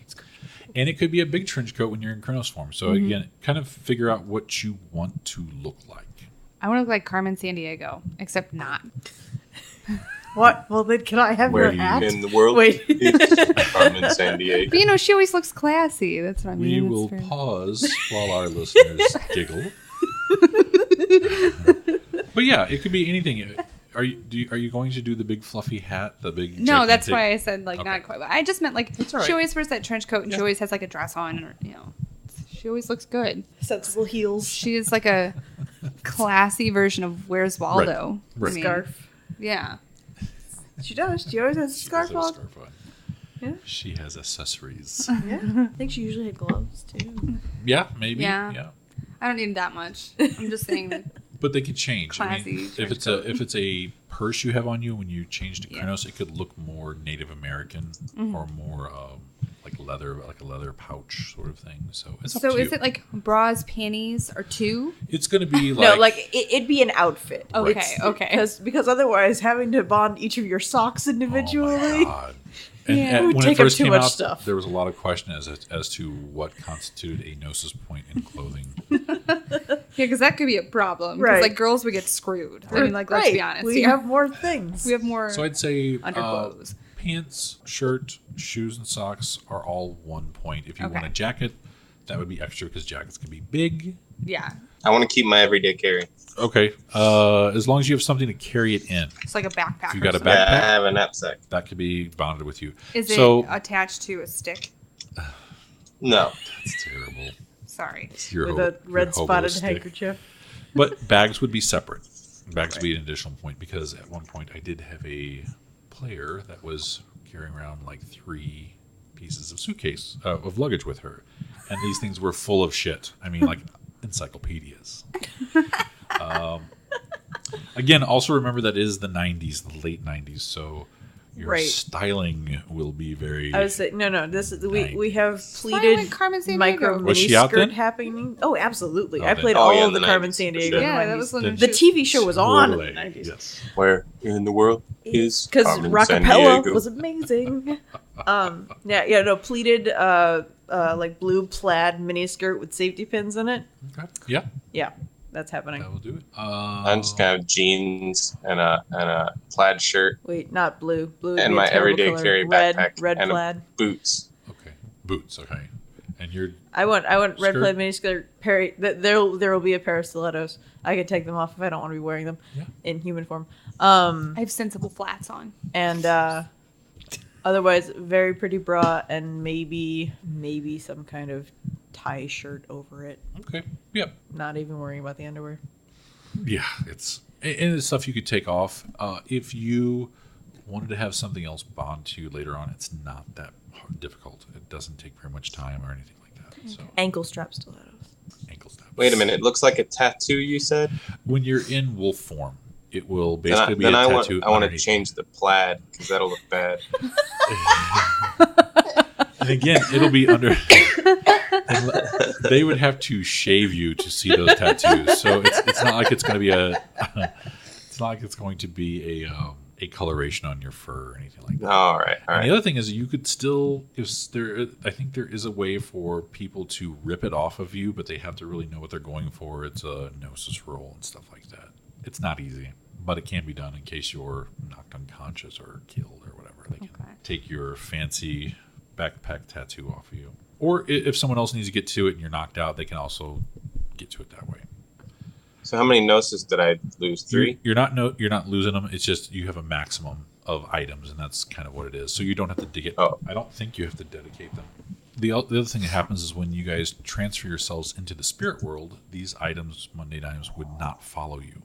Speaker 1: And it could be a big trench coat when you're in Kronos form. So
Speaker 5: Mm-hmm.
Speaker 1: again, kind of figure out what you want to look like.
Speaker 5: I want to look like Carmen Sandiego, except not.
Speaker 3: What? Well, then can I have
Speaker 6: Where
Speaker 3: your hat?
Speaker 6: in the world
Speaker 3: Wait.
Speaker 6: is Carmen San Diego?
Speaker 5: But you know, she always looks classy. That's what I mean.
Speaker 1: We
Speaker 5: It's
Speaker 1: will
Speaker 5: very-
Speaker 1: pause while our listeners giggle. But yeah, it could be anything. are you going to do the big fluffy hat, the big?
Speaker 5: No, that's
Speaker 1: gigantic-
Speaker 5: why I said like
Speaker 1: Okay.
Speaker 5: not quite. I just meant like
Speaker 1: all right.
Speaker 5: she always wears that trench coat and she always has like a dress on, and she always looks good.
Speaker 3: Sensible heels.
Speaker 5: She is like a classy version of Where's Waldo.
Speaker 1: Right.
Speaker 5: I mean,
Speaker 3: Scarf.
Speaker 5: Yeah.
Speaker 3: She does. She always has a
Speaker 1: She
Speaker 3: scarf
Speaker 1: does have a
Speaker 3: on.
Speaker 1: scarf on.
Speaker 3: Yeah.
Speaker 1: She has accessories.
Speaker 3: Yeah. I think she usually had gloves too.
Speaker 1: Yeah, maybe.
Speaker 5: Yeah.
Speaker 1: Yeah.
Speaker 5: I don't need that much. I'm just saying.
Speaker 1: But they could change. I mean,
Speaker 5: Classy
Speaker 1: if
Speaker 5: trench
Speaker 1: it's
Speaker 5: coat.
Speaker 1: if it's a purse you have on you when you change to
Speaker 5: Yeah.
Speaker 1: Kronos, it could look more Native American or more like leather, like a leather pouch sort of thing. So it's up
Speaker 5: So
Speaker 1: to
Speaker 5: is
Speaker 1: you.
Speaker 5: it like bras, panties, or two?
Speaker 1: It's going to be like
Speaker 3: No, like it'd be an outfit.
Speaker 5: Okay, okay.
Speaker 3: Because otherwise, having to bond each of your socks
Speaker 1: Oh
Speaker 3: individually.
Speaker 1: my God. And,
Speaker 5: Yeah.
Speaker 1: and
Speaker 3: It would
Speaker 1: when
Speaker 3: take
Speaker 1: it
Speaker 3: up
Speaker 1: first
Speaker 3: too
Speaker 1: came
Speaker 3: much
Speaker 1: out,
Speaker 3: stuff.
Speaker 1: there was a lot of question as to what constituted a gnosis point in clothing.
Speaker 5: Yeah, because that could be a problem.
Speaker 3: Right.
Speaker 5: Because like girls would get screwed. I mean, like let's be honest.
Speaker 3: We
Speaker 5: here.
Speaker 3: have more things.
Speaker 5: we have more
Speaker 1: So I'd say
Speaker 5: underclothes.
Speaker 1: pants, shirt, shoes, and socks are all 1 point. If you want a
Speaker 5: Okay.
Speaker 1: jacket, that would be extra because jackets can be big.
Speaker 5: Yeah,
Speaker 6: I want to keep my everyday carry.
Speaker 1: Okay. As long as you have something to carry it in.
Speaker 5: it's like a backpack.
Speaker 1: If you
Speaker 5: or
Speaker 1: got a
Speaker 5: something.
Speaker 6: Yeah, I
Speaker 1: backpack,
Speaker 6: have a knapsack.
Speaker 1: that could be bonded with you.
Speaker 5: Is it
Speaker 1: So
Speaker 5: attached to a stick?
Speaker 6: No.
Speaker 1: that's terrible.
Speaker 5: Sorry.
Speaker 1: You're
Speaker 3: with
Speaker 1: ho-
Speaker 3: a red
Speaker 1: you're hobo
Speaker 3: spotted
Speaker 1: stick.
Speaker 3: handkerchief.
Speaker 1: But bags would be separate. Bags would be an additional point because at one point I did have a player that was carrying around like 3 pieces of suitcase of luggage with her, and these things were full of shit. I mean, like encyclopedias. Again, also remember that is the 90s, the late 90s, so your
Speaker 3: Right.
Speaker 1: styling will be very.
Speaker 3: I would say no. This is
Speaker 1: Nice.
Speaker 3: we have
Speaker 5: Silent
Speaker 3: pleated
Speaker 5: Carmen Sandiego.
Speaker 3: micro
Speaker 1: Was
Speaker 3: mini
Speaker 1: she out then?
Speaker 3: skirt happening. Oh, absolutely!
Speaker 1: Oh,
Speaker 3: I
Speaker 1: then-
Speaker 3: played
Speaker 6: Oh,
Speaker 3: all
Speaker 6: yeah,
Speaker 3: of the
Speaker 6: the
Speaker 3: Carmen
Speaker 6: 90s, for
Speaker 3: Sandiego.
Speaker 6: sure.
Speaker 3: in
Speaker 5: Yeah,
Speaker 3: the
Speaker 5: that was
Speaker 3: 90s.
Speaker 5: when
Speaker 3: The
Speaker 5: she-
Speaker 3: TV show was on in
Speaker 1: Totally,
Speaker 3: the 90s.
Speaker 1: yes.
Speaker 6: Where in the world is
Speaker 3: Because
Speaker 6: Carmen
Speaker 3: Rockapella
Speaker 6: Sandiego?
Speaker 3: was amazing. No, pleated like blue plaid mini skirt with safety pins in it.
Speaker 1: Okay. Yeah,
Speaker 3: Yeah, that's happening.
Speaker 1: that will do it.
Speaker 6: I'm just gonna have jeans and a plaid shirt,
Speaker 3: Wait, not blue. Blue would
Speaker 6: And
Speaker 3: be a
Speaker 6: my
Speaker 3: terrible
Speaker 6: everyday
Speaker 3: color.
Speaker 6: carry
Speaker 3: red,
Speaker 6: backpack
Speaker 3: red
Speaker 6: and a-
Speaker 3: plaid.
Speaker 6: boots.
Speaker 1: Okay, boots. Okay, and you're
Speaker 3: I want red
Speaker 1: Skirt.
Speaker 3: plaid mini skirt. There will be a pair of stilettos. I can take them off if I don't want to be wearing them
Speaker 1: Yeah.
Speaker 3: in human form.
Speaker 5: I have sensible flats on.
Speaker 3: And otherwise, very pretty bra and maybe some kind of tie shirt over it.
Speaker 1: okay. Yep.
Speaker 3: Not even worrying about the underwear.
Speaker 1: Yeah, and it's stuff you could take off. If you wanted to have something else bond to you later on, it's not that difficult. It doesn't take very much time or anything like that. So
Speaker 3: Ankle strap stilettos.
Speaker 1: ankle straps.
Speaker 6: Wait a minute, it looks like a tattoo. You said.
Speaker 1: When you're in wolf form, it will
Speaker 6: Then
Speaker 1: basically be a
Speaker 6: I
Speaker 1: tattoo.
Speaker 6: want to
Speaker 1: underneath.
Speaker 6: change the plaid because that'll look bad.
Speaker 1: And again, it'll be under. They would have to shave you to see those tattoos, so it's not like it's going to be a. It's not like it's going to be a coloration on your fur or anything like that.
Speaker 6: All right, all
Speaker 1: And the
Speaker 6: right.
Speaker 1: other thing is, you could still, I think there is a way for people to rip it off of you, but they have to really know what they're going for. It's a gnosis roll and stuff like that. It's not easy, but it can be done in case you're knocked unconscious or killed or whatever. They can
Speaker 5: Okay.
Speaker 1: take your fancy backpack tattoo off of you. Or if someone else needs to get to it and you're knocked out, they can also get to it that way.
Speaker 6: So how many gnosis did I lose? 3.
Speaker 1: You're not losing them. It's just you have a maximum of items, and that's kind of what it is. So you don't have to dig it.
Speaker 6: Oh.
Speaker 1: I don't think you have to dedicate them. The other thing that happens is when you guys transfer yourselves into the spirit world, these items, mundane items, would not follow you.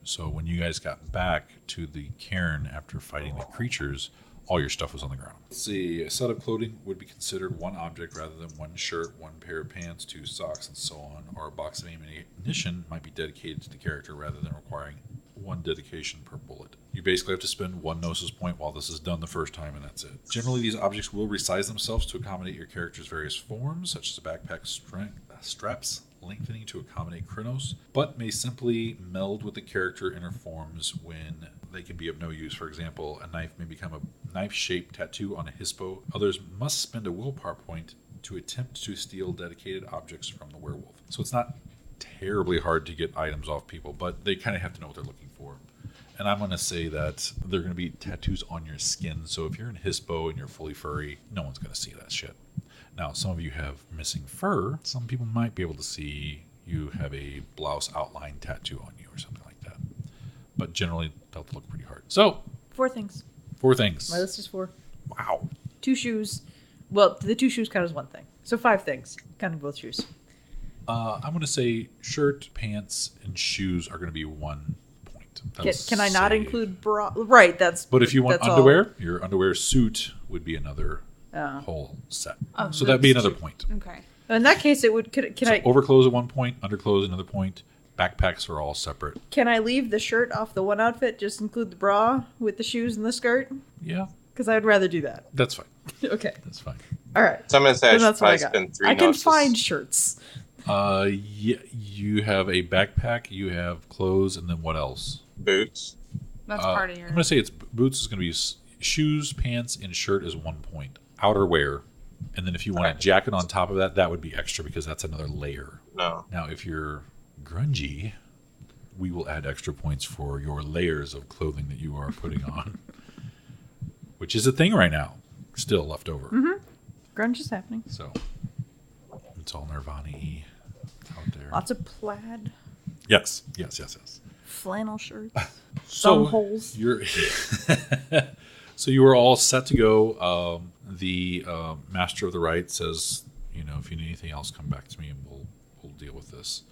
Speaker 1: So when you guys got back to the cairn after fighting the creatures, all your stuff was on the ground. Let's see, a set of clothing would be considered one object rather than one shirt, one pair of pants, 2 socks, and so on. Or a box of ammunition might be dedicated to the character rather than requiring one dedication per bullet. You basically have to spend 1 gnosis point while this is done the first time, and that's it. Generally, these objects will resize themselves to accommodate your character's various forms, such as a backpack straps lengthening to accommodate Kronos, but may simply meld with the character inner forms when they can be of no use. For example, a knife may become a knife-shaped tattoo on a hispo. Others must spend a willpower point to attempt to steal dedicated objects from the werewolf. So it's not terribly hard to get items off people, but they kind of have to know what they're looking for. And I'm going to say that they're going to be tattoos on your skin. So if you're in hispo and you're fully furry, no one's going to see that shit. Now, some of you have missing fur. Some people might be able to see you have a blouse outline tattoo on you or something like that. but generally they'll look pretty hard. So
Speaker 3: 4 things.
Speaker 1: 4 things.
Speaker 3: My list is 4.
Speaker 1: Wow.
Speaker 3: 2 shoes. Well, the 2 shoes count as 1 thing. So 5 things, counting both shoes.
Speaker 1: I'm going to say shirt, pants, and shoes are going to be 1 point.
Speaker 3: Can I not include bra? Right, that's.
Speaker 1: But if you want
Speaker 3: that's
Speaker 1: underwear, your underwear suit would be another whole set. So that'd be another point.
Speaker 5: Okay.
Speaker 3: In that case, it would. Can I?
Speaker 1: Overclothes at 1 point, underclothes another point. Backpacks are all separate.
Speaker 3: Can I leave the shirt off the one outfit? Just include the bra with the shoes and the skirt?
Speaker 1: Yeah,
Speaker 3: Because I'd rather do that.
Speaker 1: that's fine.
Speaker 3: Okay.
Speaker 1: That's fine.
Speaker 3: All right.
Speaker 6: So I'm going to say I
Speaker 3: Then
Speaker 6: should
Speaker 3: that's what I
Speaker 6: probably
Speaker 3: got.
Speaker 6: spend 3
Speaker 3: I can
Speaker 6: gnosis.
Speaker 3: find shirts.
Speaker 1: Yeah, you have a backpack, you have clothes, and then what else?
Speaker 6: Boots.
Speaker 5: That's part of your.
Speaker 1: I'm going to say it's boots is going to be shoes, pants, and shirt is 1 point. Outerwear, and then if you want a jacket on top of that, that would be extra because that's another layer.
Speaker 6: No.
Speaker 1: Now, if you're grungy, we will add extra points for your layers of clothing that you are putting on, which is a thing right now, still left over.
Speaker 3: Grunge is happening.
Speaker 1: So it's all Nirvana-y out there.
Speaker 3: Lots of plaid,
Speaker 1: Yes.
Speaker 3: flannel shirts,
Speaker 1: So
Speaker 3: thumb holes.
Speaker 1: You're so you were all set to go. The master of the rite says, if you need anything else, come back to me and we'll deal with this.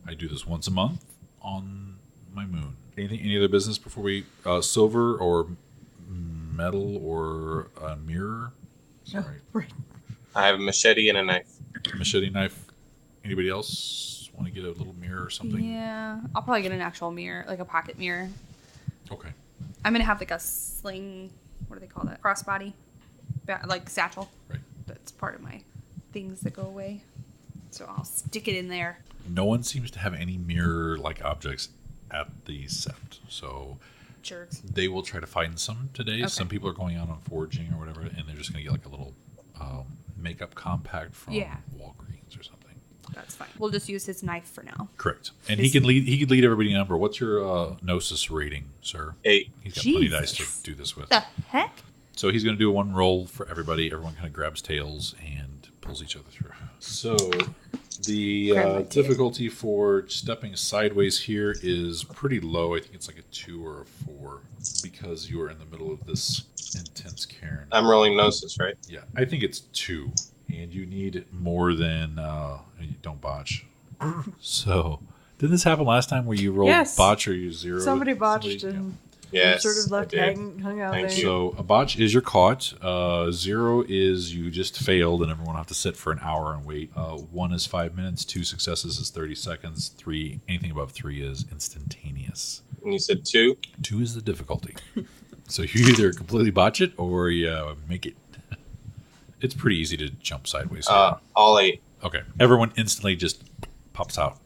Speaker 1: I do this once a month on my moon. Any other business before we silver or metal or a mirror? Sorry,
Speaker 3: Right.
Speaker 6: I have a machete and a knife.
Speaker 1: machete, knife. Anybody else want to get a little mirror or something?
Speaker 5: Yeah, I'll probably get an actual mirror, like a pocket mirror.
Speaker 1: Okay.
Speaker 5: I'm gonna have like a sling. What do they call that? Crossbody, like satchel.
Speaker 1: Right.
Speaker 5: That's part of my things that go away. So I'll stick it in there.
Speaker 1: No one seems to have any mirror-like objects at the sept, so
Speaker 5: Jerks.
Speaker 1: they will try to find some today.
Speaker 5: Okay.
Speaker 1: Some people are going out on foraging or whatever, and they're just going to get like a little makeup compact from Walgreens or something.
Speaker 5: That's fine. We'll just use his knife for now.
Speaker 1: Correct. And he could lead everybody in number. What's your Gnosis rating, sir?
Speaker 6: 8.
Speaker 1: He's got plenty of dice
Speaker 5: Jesus.
Speaker 1: to do this with.
Speaker 5: The heck?
Speaker 1: So he's going to do 1 roll for everybody. Everyone kind of grabs tails and pulls each other through. So the
Speaker 5: Grab my tail.
Speaker 1: difficulty for stepping sideways here is pretty low. I think it's like a 2 or a 4 because you are in the middle of this intense cairn.
Speaker 6: I'm rolling gnosis, right?
Speaker 1: Yeah, I think it's 2, and you need more than don't botch. So, did this happen last time where you rolled
Speaker 3: Yes.
Speaker 1: botch or you 0?
Speaker 3: Somebody botched and
Speaker 6: Yes.
Speaker 3: sort of left
Speaker 6: I did.
Speaker 3: hung out
Speaker 6: Thank
Speaker 3: there.
Speaker 6: you.
Speaker 1: So a botch is you're caught. 0 is you just failed, and everyone will have to sit for an hour and wait. 1 is 5 minutes. 2 successes is 30 seconds. 3, anything above 3 is instantaneous.
Speaker 6: And you said 2?
Speaker 1: 2 is the difficulty. So you either completely botch it or you make it. It's pretty easy to jump sideways.
Speaker 6: All 8.
Speaker 1: Okay. Everyone instantly just pops out.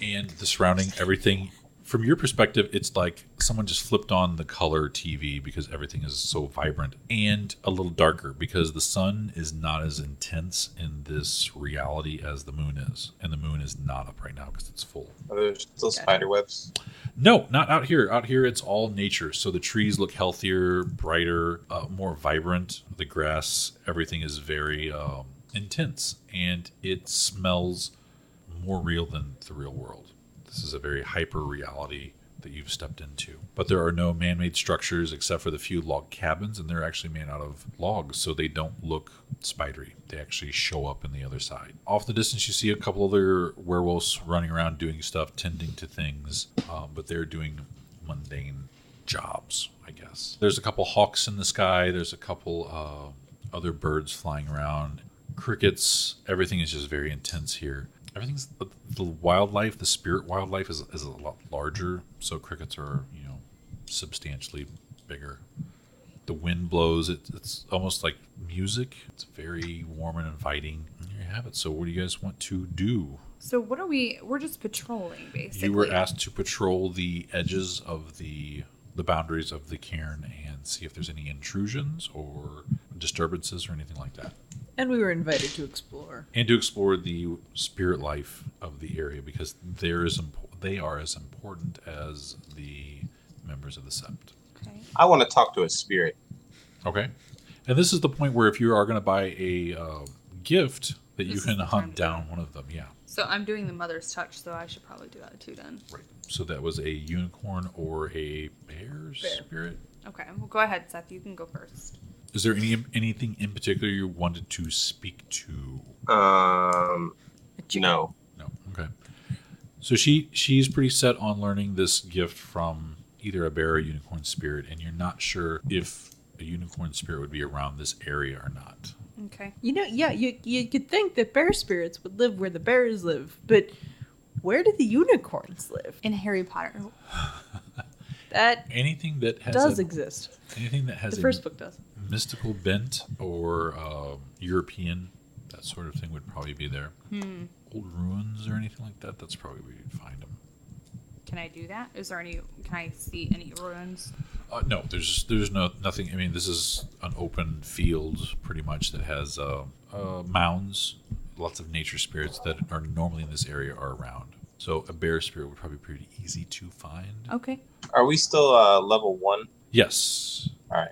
Speaker 1: And the surrounding, everything, from your perspective, it's like someone just flipped on the color TV because everything is so vibrant and a little darker because the sun is not as intense in this reality as the moon is. And the moon is not up right now because it's full.
Speaker 6: Are there still spider webs?
Speaker 1: No, not out here. Out here, it's all nature. So the trees look healthier, brighter, more vibrant. The grass, everything is very intense. And it smells more real than the real world. This is a very hyper reality that you've stepped into. But there are no man-made structures except for the few log cabins, and they're actually made out of logs, so they don't look spidery. They actually show up in the other side. Off the distance, you see a couple other werewolves running around doing stuff, tending to things, but they're doing mundane jobs, I guess. There's a couple hawks in the sky. There's a couple other birds flying around. Crickets. Everything is just very intense here. Everything's the wildlife, the spirit wildlife is a lot larger, so crickets are substantially bigger. The wind blows; it's almost like music. It's very warm and inviting. And there you have it. So, what do you guys want to do?
Speaker 5: So what are we? We're just patrolling, basically.
Speaker 1: You were asked to patrol the edges of the boundaries of the cairn and see if there's any intrusions or disturbances or anything like that.
Speaker 3: And we were invited to explore.
Speaker 1: And to explore the spirit life of the area because they are as important as the members of the sept.
Speaker 5: Okay.
Speaker 6: I want to talk to a spirit.
Speaker 1: Okay. And this is the point where if you are going to buy a gift that you
Speaker 5: This is
Speaker 1: can
Speaker 5: the time
Speaker 1: hunt
Speaker 5: to do
Speaker 1: down one of them. Yeah.
Speaker 5: So I'm doing the mother's touch, so I should probably do that too then.
Speaker 1: Right. So that was a unicorn or a bear spirit.
Speaker 5: Okay, well, go ahead, Seth. You can go first.
Speaker 1: Is there anything in particular you wanted to speak to?
Speaker 6: No.
Speaker 1: No. Okay. So she's pretty set on learning this gift from either a bear or a unicorn spirit, and you're not sure if a unicorn spirit would be around this area or not.
Speaker 5: Okay.
Speaker 3: You know, yeah, you could think that bear spirits would live where the bears live, but where do the unicorns live?
Speaker 5: In Harry Potter.
Speaker 3: That
Speaker 1: Anything that has
Speaker 3: does
Speaker 1: a,
Speaker 3: exist.
Speaker 1: anything that has
Speaker 3: The
Speaker 1: a
Speaker 3: first book does.
Speaker 1: mystical bent or European, that sort of thing would probably be there. Old ruins or anything like that, that's probably where you'd find them.
Speaker 5: Can I do that? Is there any? Can I see any ruins?
Speaker 1: No, there's nothing. I mean, this is an open field pretty much that has mounds. Lots of nature spirits that are normally in this area are around. So a bear spirit would probably be pretty easy to find.
Speaker 5: Okay.
Speaker 6: Are we still level 1?
Speaker 1: Yes.
Speaker 6: All right.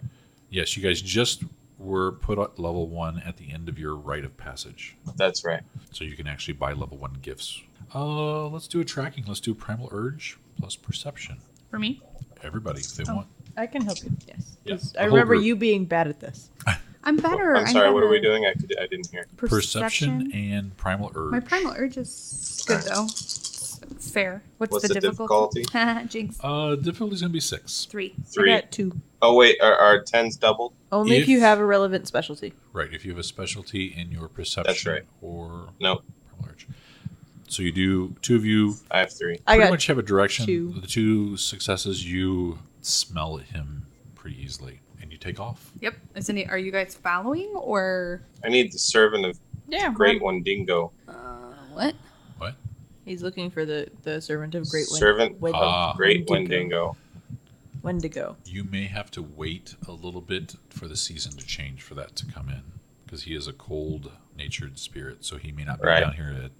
Speaker 1: Yes, you guys just were put at level 1 at the end of your rite of passage.
Speaker 6: That's right.
Speaker 1: So you can actually buy level 1 gifts. Let's do a tracking. Let's do Primal Urge plus Perception.
Speaker 5: For me?
Speaker 1: Everybody, if they want.
Speaker 3: I can help you. Yes.
Speaker 1: Yeah,
Speaker 3: 'Cause
Speaker 1: the
Speaker 3: I
Speaker 1: whole
Speaker 3: remember
Speaker 1: group.
Speaker 3: you being bad at this.
Speaker 5: I'm better.
Speaker 6: I'm sorry, what are we
Speaker 5: better.
Speaker 6: doing? I didn't hear.
Speaker 1: Perception and Primal Urge.
Speaker 5: My primal urge is good though. It's fair. What's the
Speaker 6: difficulty?
Speaker 5: Jinx.
Speaker 1: Difficulty's going to be 6.
Speaker 5: 3.
Speaker 6: 3.
Speaker 3: I got 2.
Speaker 6: Oh, wait, are 10s doubled?
Speaker 3: Only if
Speaker 1: If-
Speaker 3: you have a relevant specialty.
Speaker 1: Right, if you have a specialty in your Perception
Speaker 6: That's right.
Speaker 1: or
Speaker 6: No,
Speaker 1: Primal Urge. So you do, two of you
Speaker 6: I have 3.
Speaker 3: I
Speaker 1: pretty
Speaker 3: got
Speaker 1: much have a direction.
Speaker 3: 2.
Speaker 1: The 2 successes, you smell him pretty easily, and you take off.
Speaker 5: Yep. Are you guys following or?
Speaker 6: I need the servant of
Speaker 3: Yeah.
Speaker 6: Great One Dingo.
Speaker 5: What?
Speaker 1: What?
Speaker 3: He's looking for the servant of Great
Speaker 6: Servant
Speaker 3: Wind.
Speaker 1: Ah.
Speaker 6: Great
Speaker 3: Wendigo.
Speaker 6: Wendigo.
Speaker 3: Wendigo.
Speaker 1: You may have to wait a little bit for the season to change for that to come in, because he is a cold-natured spirit, so he may not be
Speaker 6: Right.
Speaker 1: down here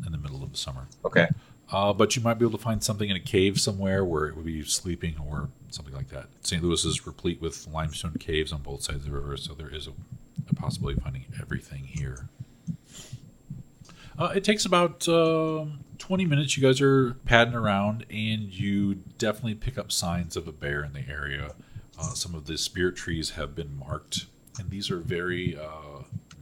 Speaker 1: in the middle of the summer.
Speaker 6: Okay.
Speaker 1: But you might be able to find something in a cave somewhere where it would be sleeping or something like that. St. Louis is replete with limestone caves on both sides of the river, so there is a possibility of finding everything here. It takes about 20 minutes. You guys are padding around, and you definitely pick up signs of a bear in the area. Some of the spirit trees have been marked, and these are very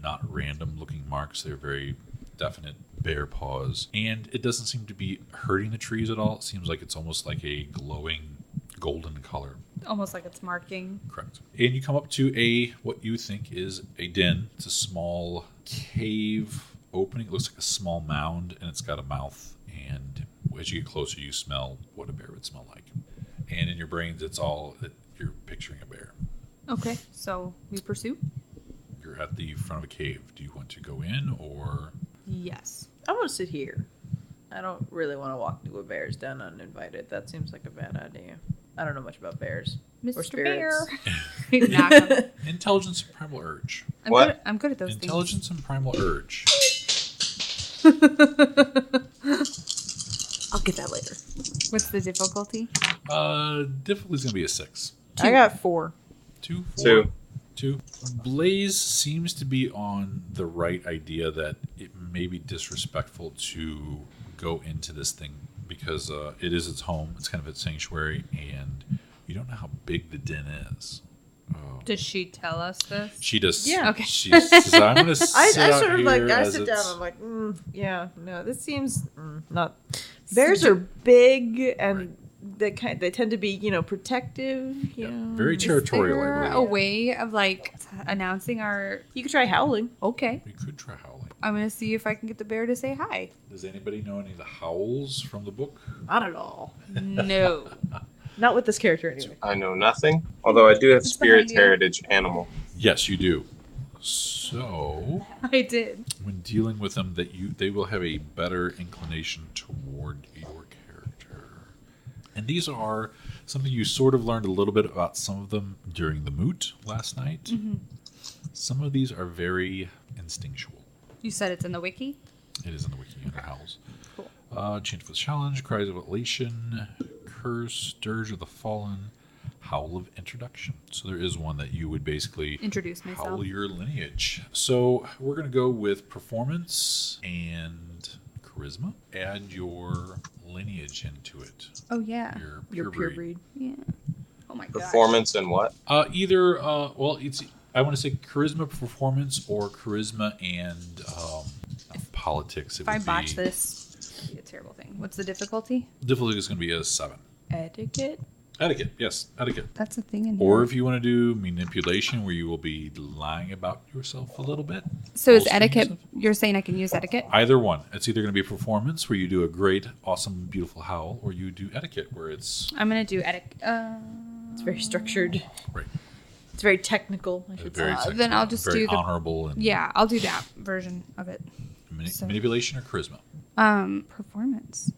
Speaker 1: not random-looking marks. They're very definite bear paws, and it doesn't seem to be hurting the trees at all. It seems like it's almost like a glowing golden color.
Speaker 5: Almost like it's marking.
Speaker 1: Correct. And you come up to what you think is a den. It's a small cave opening. It looks like a small mound, and it's got a mouth. And as you get closer, you smell what a bear would smell like. And in your brains, it's all that you're picturing a bear.
Speaker 5: Okay. So we pursue.
Speaker 1: You're at the front of a cave. Do you want to go in or?
Speaker 5: Yes.
Speaker 3: I want to sit here. I don't really want to walk into a bear's den uninvited. That seems like a bad idea. I don't know much about bears. Or
Speaker 5: Mr.
Speaker 3: spirits.
Speaker 5: Bear. He's not gonna-
Speaker 1: Intelligence and Primal Urge.
Speaker 6: What?
Speaker 5: I'm good at those
Speaker 1: Intelligence and Primal Urge.
Speaker 3: I'll get that later.
Speaker 5: things. What's the difficulty?
Speaker 1: Difficulty's going to be a 6.
Speaker 3: I got 4.
Speaker 1: 2, 4,
Speaker 6: 2.
Speaker 1: 2. Blaze seems to be on the right idea that it may be disrespectful to go into this thing because it is its home. It's kind of its sanctuary, and you don't know how big the den is.
Speaker 5: Does she tell us this?
Speaker 1: She does.
Speaker 3: Yeah.
Speaker 5: Okay.
Speaker 1: She says, "I'm going to sit
Speaker 3: I
Speaker 1: out
Speaker 3: sort of like,
Speaker 1: here
Speaker 3: I
Speaker 1: as
Speaker 3: sit down,
Speaker 1: it's-"
Speaker 3: I'm like, yeah, no, this seems not. Bears are big and they tend to be, protective. You
Speaker 1: Yeah,
Speaker 3: know.
Speaker 1: very territorial. I
Speaker 5: Is there
Speaker 1: believe.
Speaker 5: a way of like announcing our?
Speaker 3: You could try howling.
Speaker 5: Okay,
Speaker 1: We could try howling.
Speaker 5: I'm gonna see if I can get the bear to say hi.
Speaker 1: Does anybody know any of the howls from the book?
Speaker 3: Not at all.
Speaker 5: No.
Speaker 3: Not with this character anyway.
Speaker 6: I know nothing. Although I do have
Speaker 5: It's
Speaker 6: Spirit's
Speaker 5: behind you.
Speaker 6: Heritage Animal.
Speaker 1: Yes, you do. So,
Speaker 5: I did.
Speaker 1: when dealing with them, they will have a better inclination toward your character. And these are something you sort of learned a little bit about some of them during the moot last night.
Speaker 5: Mm-hmm.
Speaker 1: Some of these are very instinctual.
Speaker 5: You said it's in the wiki.
Speaker 1: It is in the wiki under howls.
Speaker 5: Cool.
Speaker 1: Chant for the challenge, cries of elation, curse, dirge of the fallen, Howl of Introduction. So there is one that you would basically
Speaker 5: Introduce myself.
Speaker 1: howl your lineage. So we're going to go with performance and charisma. Add your lineage into it.
Speaker 5: Oh yeah.
Speaker 3: Your pure breed.
Speaker 5: Yeah. Oh my god.
Speaker 6: Performance and what?
Speaker 1: I want to say charisma, performance, or charisma and politics.
Speaker 5: If I botch this, it'd be a terrible thing. What's the difficulty?
Speaker 1: Difficulty is going to be a 7.
Speaker 3: Etiquette.
Speaker 1: Etiquette, yes, etiquette.
Speaker 5: That's a thing in here.
Speaker 1: Or if you want to do manipulation, where you will be lying about yourself a little bit.
Speaker 5: So is
Speaker 1: bolstering
Speaker 5: etiquette?
Speaker 1: yourself.
Speaker 5: You're saying I can use etiquette?
Speaker 1: Either one. It's either going to be performance, where you do a great, awesome, beautiful howl, or you do etiquette, where it's
Speaker 5: I'm gonna do etiquette.
Speaker 3: It's very structured.
Speaker 1: right.
Speaker 3: It's very technical. I should
Speaker 1: Very
Speaker 3: say.
Speaker 1: technical,
Speaker 5: then I'll just
Speaker 1: very
Speaker 5: do the-
Speaker 1: honorable and
Speaker 5: Yeah, I'll do that version of it. so-
Speaker 1: manipulation or charisma.
Speaker 5: Performance.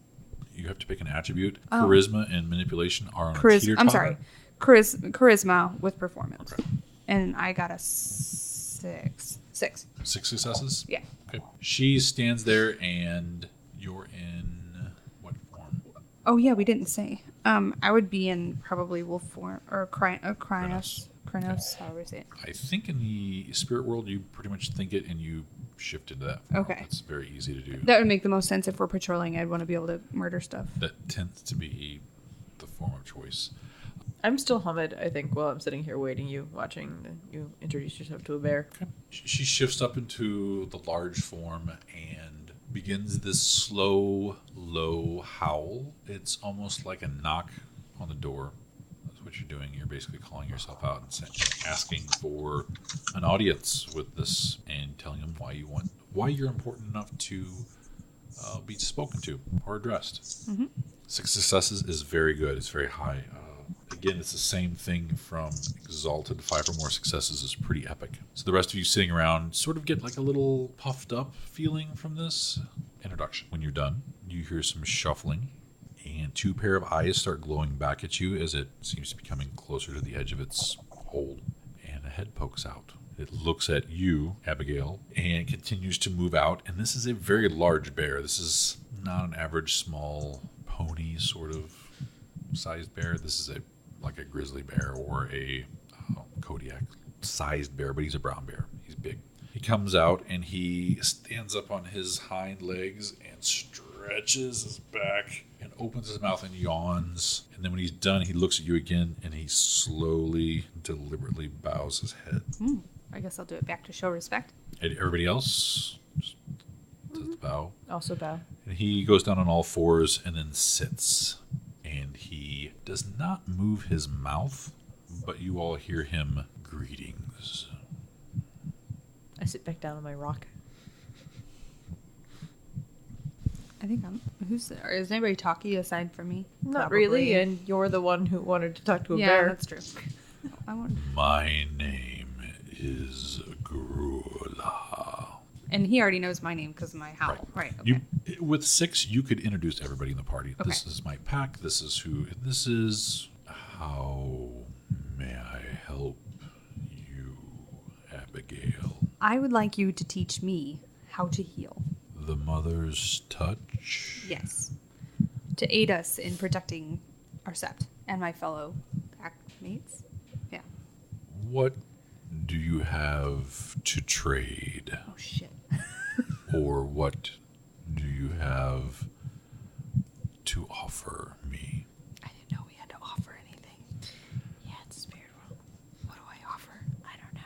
Speaker 1: You have to pick an attribute.
Speaker 5: Oh.
Speaker 1: Charisma and manipulation are on a
Speaker 5: Charisma.
Speaker 1: teeter-totter.
Speaker 5: I'm sorry. Charisma with performance.
Speaker 1: Okay.
Speaker 5: And I got a 6. 6.
Speaker 1: 6 successes?
Speaker 5: Yeah.
Speaker 1: Okay. She stands there and you're in what form?
Speaker 5: Oh yeah, we didn't say. I would be in probably wolf form or Krynos. Krynos, however you say it.
Speaker 1: I think in the spirit world you pretty much think it and you shift into that form.
Speaker 5: Okay.
Speaker 1: It's very easy to do.
Speaker 5: That would make the most sense if we're patrolling. I'd want to be able to murder stuff.
Speaker 1: That tends to be the form of choice.
Speaker 3: I'm still Hamid, I think, while I'm sitting here waiting you, watching you introduce yourself to a bear.
Speaker 1: Okay. She shifts up into the large form and begins this slow, low howl. It's almost like a knock on the door. That's what you're doing. You're basically calling yourself out and asking for an audience with this and telling them why you're important enough to be spoken to or addressed.
Speaker 5: Mm-hmm.
Speaker 1: 6 successes is very good. It's very high. Again, it's the same thing from Exalted. 5 or more successes is pretty epic. So the rest of you sitting around sort of get like a little puffed up feeling from this introduction. When you're done, you hear some shuffling and 2 pair of eyes start glowing back at you as it seems to be coming closer to the edge of its hold. And a head pokes out. It looks at you, Abigail, and continues to move out. And this is a very large bear. This is not an average small pony sort of sized bear. This is like a grizzly bear or a Kodiak sized bear, but he's a brown bear. He's big. He comes out and he stands up on his hind legs and stretches his back and opens his mouth and yawns. And then when he's done, he looks at you again and he slowly, deliberately bows his head.
Speaker 5: I guess I'll do it back to show respect.
Speaker 1: And everybody else just does the bow.
Speaker 3: Also bow.
Speaker 1: And he goes down on all fours and then sits. And he does not move his mouth, but you all hear him, greetings.
Speaker 3: I sit back down on my rock.
Speaker 5: I think I'm. Is anybody talky aside from me?
Speaker 3: Not
Speaker 5: Probably.
Speaker 3: really, and you're the one who wanted to talk to a
Speaker 5: Yeah,
Speaker 3: bear.
Speaker 5: that's true. I want.
Speaker 1: My name is Grula.
Speaker 5: And he already knows my name because of my howl. Right. Okay.
Speaker 1: With 6, you could introduce everybody in the party.
Speaker 5: Okay.
Speaker 1: This is my pack. This is who. This is how may I help you, Abigail?
Speaker 5: I would like you to teach me how to heal.
Speaker 1: The mother's touch.
Speaker 5: Yes. To aid us in protecting our sept and my fellow pack mates. Yeah.
Speaker 1: What do you have to trade?
Speaker 5: Oh shit.
Speaker 1: Or what do you have to offer me?
Speaker 5: I didn't know we had to offer anything. Yeah, it's a spirit world. What do I offer? I don't know.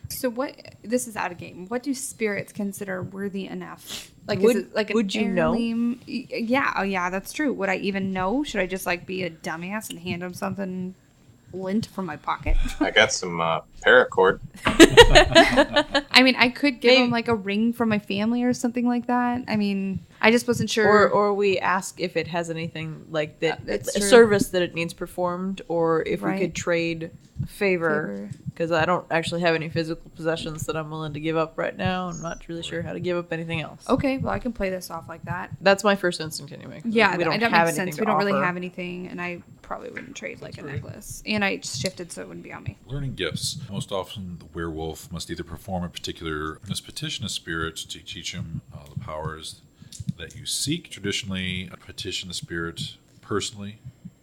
Speaker 5: So what? This is out of game. What do spirits consider worthy enough? Like,
Speaker 3: Would-
Speaker 5: is it like an
Speaker 3: would you know?
Speaker 5: heirloom? Yeah. Oh, yeah. That's true. Would I even know? Should I just like be a dumbass and hand him something lint from my pocket?
Speaker 6: I got some paracord.
Speaker 5: I mean, I could give
Speaker 3: Maybe.
Speaker 5: him like a ring from my family or something like that. I mean, I just wasn't sure.
Speaker 3: Or we ask if it has anything like that,
Speaker 5: That's
Speaker 3: a
Speaker 5: true.
Speaker 3: service that it needs performed, or if we
Speaker 5: Right.
Speaker 3: could trade favor. Because I don't actually have any physical possessions that I'm willing to give up right now. I'm not really sure how to give up anything else.
Speaker 5: Okay, well, I can play this off like that.
Speaker 3: That's my first instinct anyway. 'cause
Speaker 5: Yeah,
Speaker 3: we don't
Speaker 5: that
Speaker 3: have
Speaker 5: makes
Speaker 3: anything
Speaker 5: sense.
Speaker 3: to
Speaker 5: We don't really
Speaker 3: offer.
Speaker 5: have anything, and I probably wouldn't trade like a necklace. And I shifted so it wouldn't be on me.
Speaker 1: Learning gifts. Most often, the werewolf must either perform a particular, must petition a spirit to teach him the powers that you seek. Traditionally, petition the spirit personally,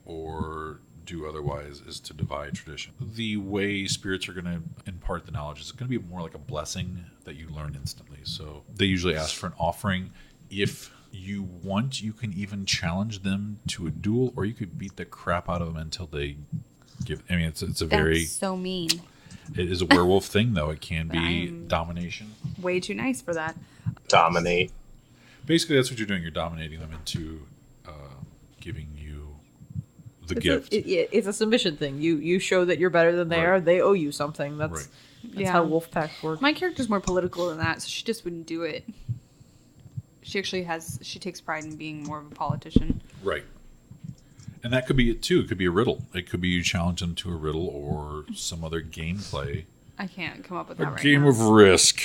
Speaker 1: or do otherwise is to divide tradition. The way spirits are going to impart the knowledge is going to be more like a blessing that you learn instantly. So they usually ask for an offering. If you want, you can even challenge them to a duel, or you could beat the crap out of them until they give. I mean, it's a very.
Speaker 5: That's so mean.
Speaker 1: It is a werewolf thing, though. It can be
Speaker 5: I'm
Speaker 1: domination.
Speaker 5: way too nice for that.
Speaker 6: Dominate.
Speaker 1: Basically, that's what you're doing. You're dominating them into giving you the gift.
Speaker 3: It's a submission thing. You show that you're better than they
Speaker 1: Right.
Speaker 3: are. They owe you something. That's
Speaker 1: Right.
Speaker 5: Yeah.
Speaker 3: how wolf packs work.
Speaker 5: My character's more political than that, so she just wouldn't do it. She takes pride in being more of a politician.
Speaker 1: Right. And that could be it, too. It could be a riddle. It could be you challenge them to a riddle or some other gameplay.
Speaker 5: I can't come up with
Speaker 1: A
Speaker 5: that right
Speaker 1: game
Speaker 5: now.
Speaker 1: of Risk.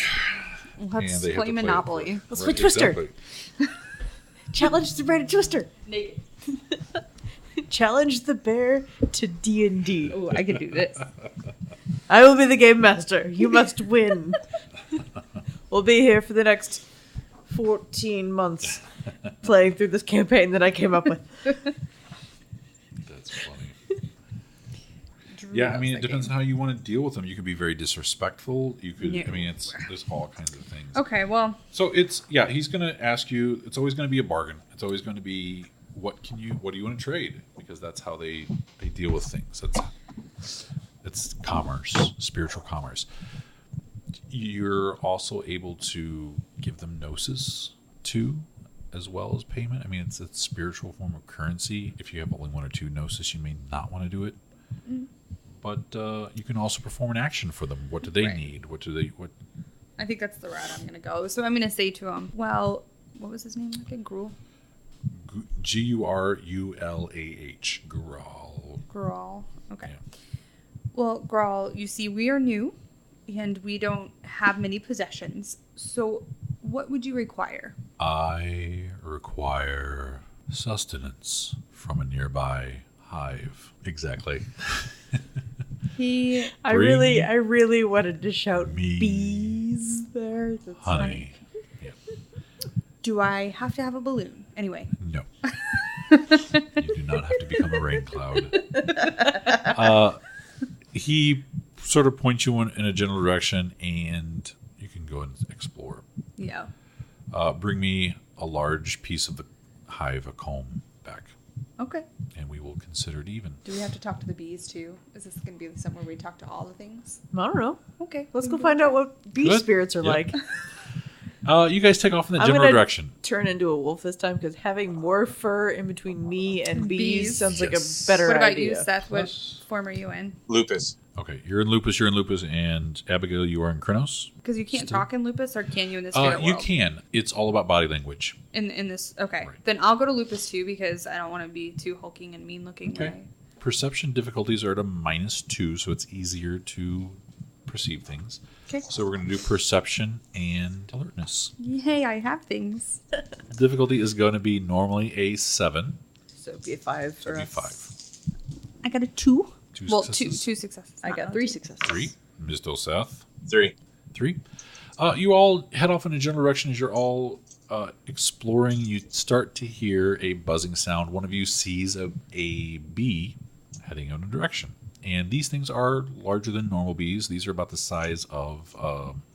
Speaker 5: Let's
Speaker 1: And they have
Speaker 5: play
Speaker 1: to
Speaker 5: Monopoly.
Speaker 1: it.
Speaker 3: Let's play Twister.
Speaker 1: Exactly.
Speaker 3: Challenge the bear to Twister. Naked. Challenge the bear to D&D.
Speaker 5: Oh, I could do this.
Speaker 3: I will be the game master. You must win. We'll be here for the next 14 months playing through this campaign that I came up with.
Speaker 1: That's funny. Yeah, I mean, it depends on how you want to deal with them. You could be very disrespectful. You could,
Speaker 5: Yeah.
Speaker 1: I mean, there's all kinds of things.
Speaker 5: Okay, well,
Speaker 1: So he's going to ask you, it's always going to be a bargain. It's always going to be, what do you want to trade? Because that's how they deal with things. It's commerce, spiritual commerce. You're also able to give them gnosis too, as well as payment. I mean, it's a spiritual form of currency. If you have only 1 or 2 gnosis, you may not want to do it. But you can also perform an action for them. What do they
Speaker 5: Right.
Speaker 1: need? What
Speaker 5: I think that's the route I'm going to go. So I'm going to say to him, well, what was his name again? Gruel?
Speaker 1: Gurulh. Grural.
Speaker 5: Grawl. Okay.
Speaker 1: Yeah.
Speaker 5: Well, Grawl, you see, we are new and we don't have many possessions. So what would you require?
Speaker 1: I require sustenance from a nearby hive. Exactly.
Speaker 3: I
Speaker 1: Bring
Speaker 3: really wanted to shout
Speaker 1: me
Speaker 3: bees there. That's
Speaker 1: Honey. Yeah.
Speaker 5: Do I have to have a balloon? Anyway.
Speaker 1: No. You do not have to become a rain cloud. He sort of points you in a general direction, and you can go and explore.
Speaker 5: Yeah.
Speaker 1: Bring me a large piece of the hive, a comb, back,
Speaker 5: Okay.
Speaker 1: and we will consider it even.
Speaker 5: Do we have to talk to the bees too? Is this going to be somewhere we talk to all the things?
Speaker 3: I don't know.
Speaker 5: Okay.
Speaker 3: Let's
Speaker 5: we
Speaker 3: go
Speaker 5: can
Speaker 3: find out what bee
Speaker 1: Good.
Speaker 3: spirits are
Speaker 1: Yep.
Speaker 3: like.
Speaker 1: You guys take off in the
Speaker 3: I'm
Speaker 1: general
Speaker 3: gonna
Speaker 1: direction.
Speaker 3: turn into a wolf this time because having more fur in between me and bees
Speaker 5: Bees.
Speaker 3: sounds like
Speaker 1: Yes.
Speaker 3: a better
Speaker 5: What about
Speaker 3: idea.
Speaker 5: you, Seth? What
Speaker 1: Yes.
Speaker 5: form are you in?
Speaker 6: Lupus.
Speaker 1: Okay, you're in Lupus, and Abigail, you are in Kronos.
Speaker 5: Because you can't
Speaker 1: Still.
Speaker 5: talk in lupus, or can you in this spirit
Speaker 1: You
Speaker 5: world?
Speaker 1: can. It's all about body language.
Speaker 5: In this, okay.
Speaker 1: Right.
Speaker 5: Then I'll go to lupus too because I don't want to be too hulking and mean looking.
Speaker 1: Okay. Perception difficulties are at a -2, so it's easier to perceive things.
Speaker 5: Okay.
Speaker 1: So we're going to do perception and alertness.
Speaker 5: Hey, I have things.
Speaker 1: Difficulty is going to be normally a 7.
Speaker 3: So it'd be a 5
Speaker 1: So
Speaker 3: for
Speaker 1: it'd be
Speaker 3: us.
Speaker 1: 5.
Speaker 5: I got a 2.
Speaker 1: Two
Speaker 5: Well,
Speaker 1: successes.
Speaker 5: two successes.
Speaker 3: I
Speaker 5: not
Speaker 3: got
Speaker 5: a
Speaker 3: 3
Speaker 5: two.
Speaker 3: successes.
Speaker 1: 3. Mr. Seth.
Speaker 6: 3.
Speaker 1: 3. You all head off in a general direction as you're all exploring. You start to hear a buzzing sound. One of you sees a bee heading in a direction. And these things are larger than normal bees. These are about the size of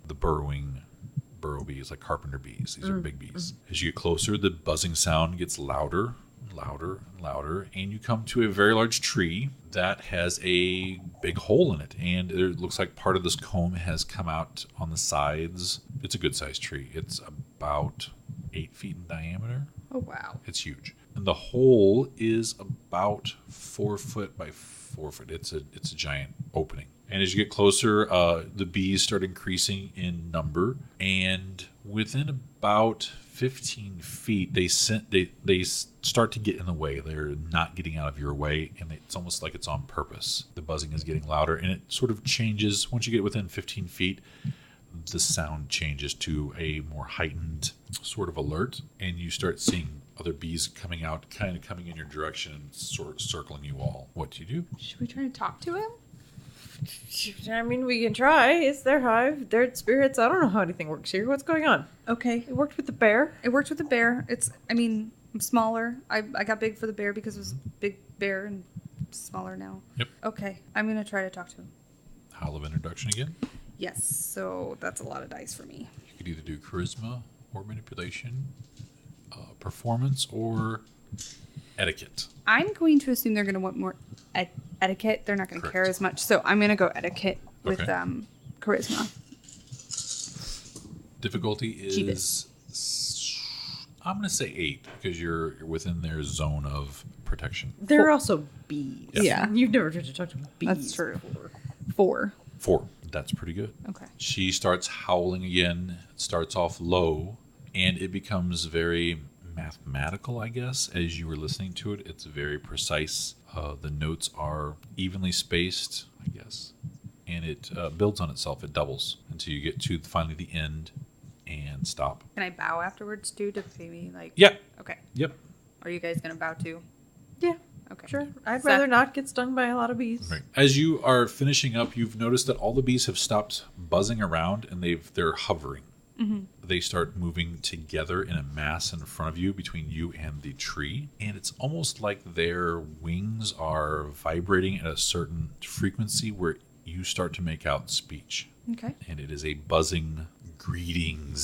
Speaker 1: the burrow bees, like carpenter bees. These are big bees. As you get closer, the buzzing sound gets louder, louder, and louder, and you come to a very large tree that has a big hole in it. And it looks like part of this comb has come out on the sides. It's a good-sized tree. It's about 8 feet in diameter.
Speaker 5: Oh, wow.
Speaker 1: It's huge. And the hole is about 4 foot by 4 foot. It's a giant opening. And as you get closer, the bees start increasing in number. And within about 15 feet, they start to get in the way. They're not getting out of your way, and it's almost like it's on purpose. The buzzing is getting louder, and it sort of changes. Once you get within 15 feet, the sound changes to a more heightened sort of alert, and you start seeing other bees coming out, kind of coming in your direction and sort of circling you all. What do you do?
Speaker 5: Should we try to talk to him?
Speaker 3: I mean, we can try. It's their hive. They're spirits. I don't know how anything works here. What's going on?
Speaker 5: Okay.
Speaker 3: It worked with the bear.
Speaker 5: It worked with the bear. I'm smaller. I got big for the bear because it was a big bear and smaller now.
Speaker 1: Yep.
Speaker 5: Okay, I'm gonna try to talk to him.
Speaker 1: Howl of introduction again.
Speaker 5: Yes, so that's a lot of dice for me.
Speaker 1: You could either do charisma or manipulation, performance or etiquette.
Speaker 5: I'm going to assume they're gonna want more etiquette. They're not gonna care
Speaker 1: Correct.
Speaker 5: as much, so I'm gonna go etiquette with
Speaker 1: Okay.
Speaker 5: charisma.
Speaker 1: Difficulty
Speaker 5: Cheap it.
Speaker 1: is, I'm going to say 8 because you're within their zone of protection.
Speaker 3: There are also bees.
Speaker 5: Yeah.
Speaker 3: You've never tried to talk to bees.
Speaker 5: That's true.
Speaker 3: before.
Speaker 5: 4.
Speaker 1: 4. That's pretty good.
Speaker 5: Okay.
Speaker 1: She starts howling again. It starts off low, and it becomes very mathematical, I guess, as you were listening to it. It's very precise. The notes are evenly spaced, I guess, and it builds on itself. It doubles until you get to finally the end and stop.
Speaker 5: Can I bow afterwards too to maybe like?
Speaker 1: Yep.
Speaker 5: Okay.
Speaker 1: Yep.
Speaker 5: Are you guys gonna bow too?
Speaker 3: Yeah,
Speaker 5: Okay.
Speaker 3: sure. I'd
Speaker 5: Seth?
Speaker 3: rather not get stung by a lot of bees.
Speaker 1: Right. As you are finishing up, you've noticed that all the bees have stopped buzzing around and they're hovering. They start moving together in a mass in front of you, between you and the tree, and it's almost like their wings are vibrating at a certain frequency where you start to make out speech,
Speaker 5: Okay.
Speaker 1: and it is a buzzing greetings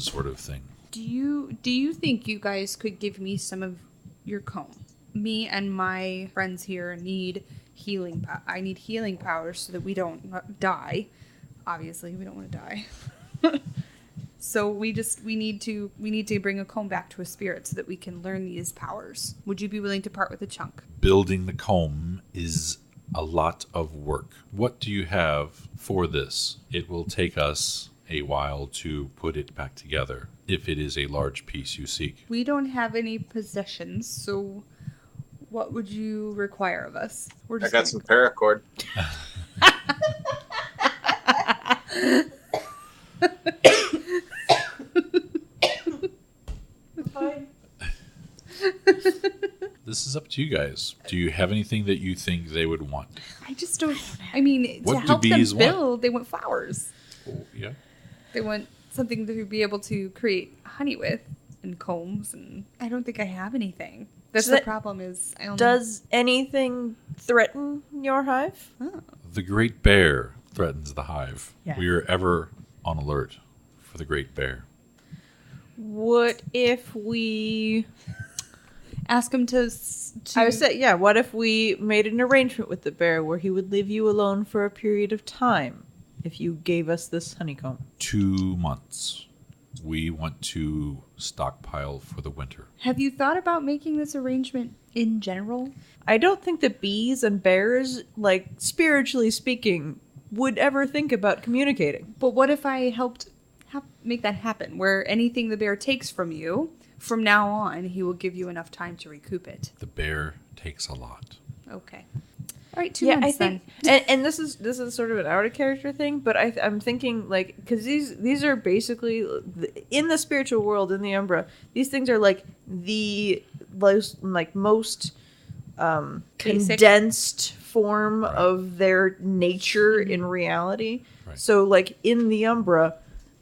Speaker 1: sort of thing.
Speaker 5: Do you think you guys could give me some of your comb? Me and my friends here need healing. I need healing powers so that we don't die. Obviously, we don't want to die. So we need to bring a comb back to a spirit so that we can learn these powers. Would you be willing to part with a chunk?
Speaker 1: Building the comb is a lot of work. What do you have for this? It will take us a while to put it back together, if it is a large piece you seek.
Speaker 5: We don't have any possessions, so what would you require of us? We're
Speaker 6: I got some paracord.
Speaker 1: This is up to you guys. Do you have anything that you think they would want?
Speaker 5: I just don't. I mean,
Speaker 1: What
Speaker 5: to
Speaker 1: do
Speaker 5: help them
Speaker 1: bees want?
Speaker 5: build, they want flowers.
Speaker 1: Oh, yeah.
Speaker 5: They want something to be able to create honey with and combs, and I don't think I have anything. That's
Speaker 3: So
Speaker 5: the
Speaker 3: that-
Speaker 5: problem. Is I only
Speaker 3: Does anything threaten your hive?
Speaker 1: The great bear threatens the hive.
Speaker 3: Yeah.
Speaker 1: We are ever on alert for the great bear.
Speaker 3: What if we...
Speaker 5: ask them to.
Speaker 3: I would say, yeah, what if we made an arrangement with the bear where he would leave you alone for a period of time if you gave us this honeycomb?
Speaker 1: 2 months. We want to stockpile for the winter.
Speaker 5: Have you thought about making this arrangement in general?
Speaker 3: I don't think that bees and bears, like, spiritually speaking, would ever think about communicating.
Speaker 5: But what if I helped make that happen? Where anything the bear takes from you, from now on, he will give you enough time to recoup it.
Speaker 1: The bear takes a lot.
Speaker 5: Okay. All right, 2
Speaker 3: Yeah,
Speaker 5: months
Speaker 3: I think, and this is sort of an out of character thing, but I'm thinking like because these are basically in the spiritual world in the Umbra, these things are like the most
Speaker 5: Basic.
Speaker 3: condensed form
Speaker 1: Right.
Speaker 3: of their nature in reality.
Speaker 1: Right.
Speaker 3: So like in the Umbra,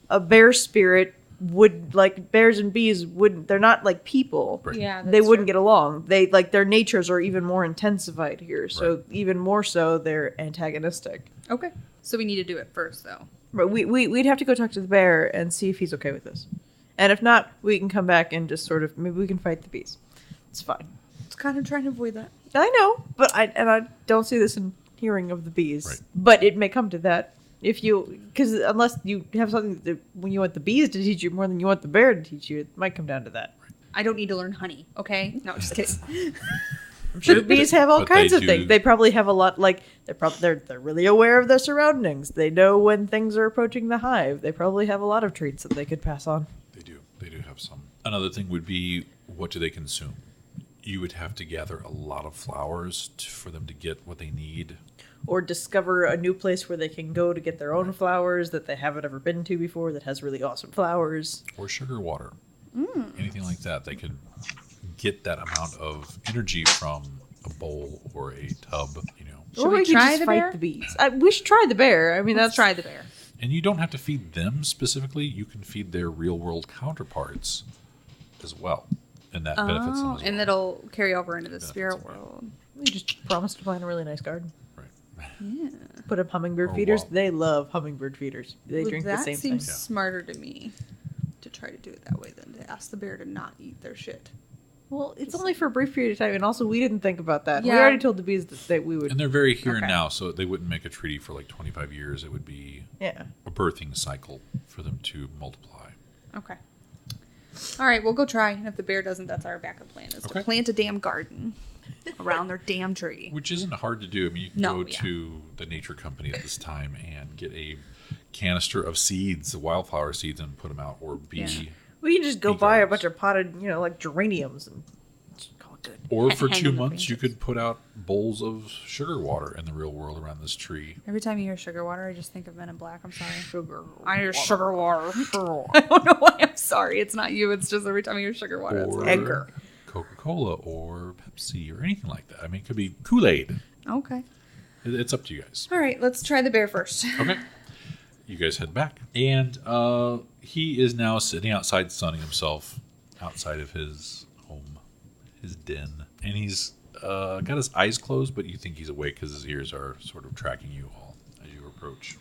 Speaker 3: a bear spirit would like bears and bees wouldn't. They're not like people.
Speaker 1: Right.
Speaker 5: Yeah,
Speaker 3: They wouldn't get along. They like their natures are even more intensified here. So
Speaker 1: Right.
Speaker 3: even more so, they're antagonistic.
Speaker 5: Okay. So we need to do it first, though.
Speaker 3: But we'd have to go talk to the bear and see if he's okay with this. And if not, we can come back and just sort of maybe we can fight the bees. It's fine.
Speaker 5: It's kind of trying to avoid that.
Speaker 3: I know, but I don't see this in hearing of the bees.
Speaker 1: Right.
Speaker 3: But it may come to that if you because unless you have something that when you want the bees to teach you more than you want the bear to teach you, it might come down to that.
Speaker 5: I don't need to learn honey, okay? No, just kidding.
Speaker 3: I'm sure bees have all
Speaker 1: But they
Speaker 3: kinds of
Speaker 1: do-
Speaker 3: things. They probably have a lot. Like they're really aware of their surroundings. They know when things are approaching the hive. They probably have a lot of treats that they could pass on.
Speaker 1: They do. They do have some. Another thing would be, what do they consume? You would have to gather a lot of flowers for them to get what they need.
Speaker 3: Or discover a new place where they can go to get their own flowers that they haven't ever been to before that has really awesome flowers.
Speaker 1: Or sugar water. Anything like that. They could get that amount of energy from a bowl or a tub, you know.
Speaker 5: Should we
Speaker 3: could
Speaker 5: try
Speaker 3: just
Speaker 5: the
Speaker 3: fight
Speaker 5: bear?
Speaker 3: the bees. We should try the bear. I mean,
Speaker 5: Let's
Speaker 3: that's
Speaker 5: try the bear.
Speaker 1: And you don't have to feed them specifically. You can feed their real world counterparts as well. And that benefits them as well.
Speaker 5: And that'll carry over into the
Speaker 1: Benefits
Speaker 5: spirit
Speaker 1: them, yeah.
Speaker 5: world.
Speaker 3: We just promised to plant a really nice garden.
Speaker 1: Right.
Speaker 5: Yeah.
Speaker 3: Put up hummingbird
Speaker 1: Or
Speaker 3: feeders.
Speaker 1: wild.
Speaker 3: They love hummingbird feeders. They
Speaker 5: Well,
Speaker 3: drink the
Speaker 5: that
Speaker 3: same
Speaker 5: seems
Speaker 3: thing.
Speaker 1: Yeah.
Speaker 5: smarter to me to try to do it that way than to ask the bear to not eat their shit.
Speaker 3: Well, it's only for a brief period of time, and also we didn't think about that. We
Speaker 5: Yeah.
Speaker 3: already told the bees that we would.
Speaker 1: And they're very here and
Speaker 5: Okay.
Speaker 1: now, so they wouldn't make a treaty for like 25 years. It would be
Speaker 3: Yeah.
Speaker 1: a birthing cycle for them to multiply.
Speaker 5: Okay. All right, we'll go try. And if the bear doesn't, that's our backup plan: is
Speaker 1: Okay.
Speaker 5: to plant a damn garden around their damn tree.
Speaker 1: Which isn't hard to do. I mean, you can
Speaker 5: No,
Speaker 1: go
Speaker 5: yeah.
Speaker 1: to the nature company at this time and get a canister of seeds, wildflower seeds, and put them out, or bee.
Speaker 5: Yeah.
Speaker 3: We can just go
Speaker 1: Bee
Speaker 3: buy a
Speaker 1: gardens.
Speaker 3: bunch of potted, like geraniums, and just call it good.
Speaker 1: Or for
Speaker 5: Hang
Speaker 1: 2
Speaker 5: on the
Speaker 1: months, you
Speaker 5: branches.
Speaker 1: could put out bowls of sugar water in the real world around this tree.
Speaker 5: Every time you hear sugar water, I just think of Men in Black. I'm sorry.
Speaker 3: Sugar.
Speaker 5: I hear sugar water. I don't know why I'm sorry. It's not you. It's just every time I hear sugar water. That's
Speaker 1: Or
Speaker 5: what I think.
Speaker 3: Edgar.
Speaker 1: Coca-Cola or Pepsi or anything like that. I mean, it could be Kool-Aid.
Speaker 5: Okay.
Speaker 1: It's up to you guys.
Speaker 5: All right, let's try the bear first.
Speaker 1: Okay. You guys head back. And he is now sitting outside sunning himself outside of his home, his den. And he's got his eyes closed, but you think he's awake because his ears are sort of tracking you all as you approach.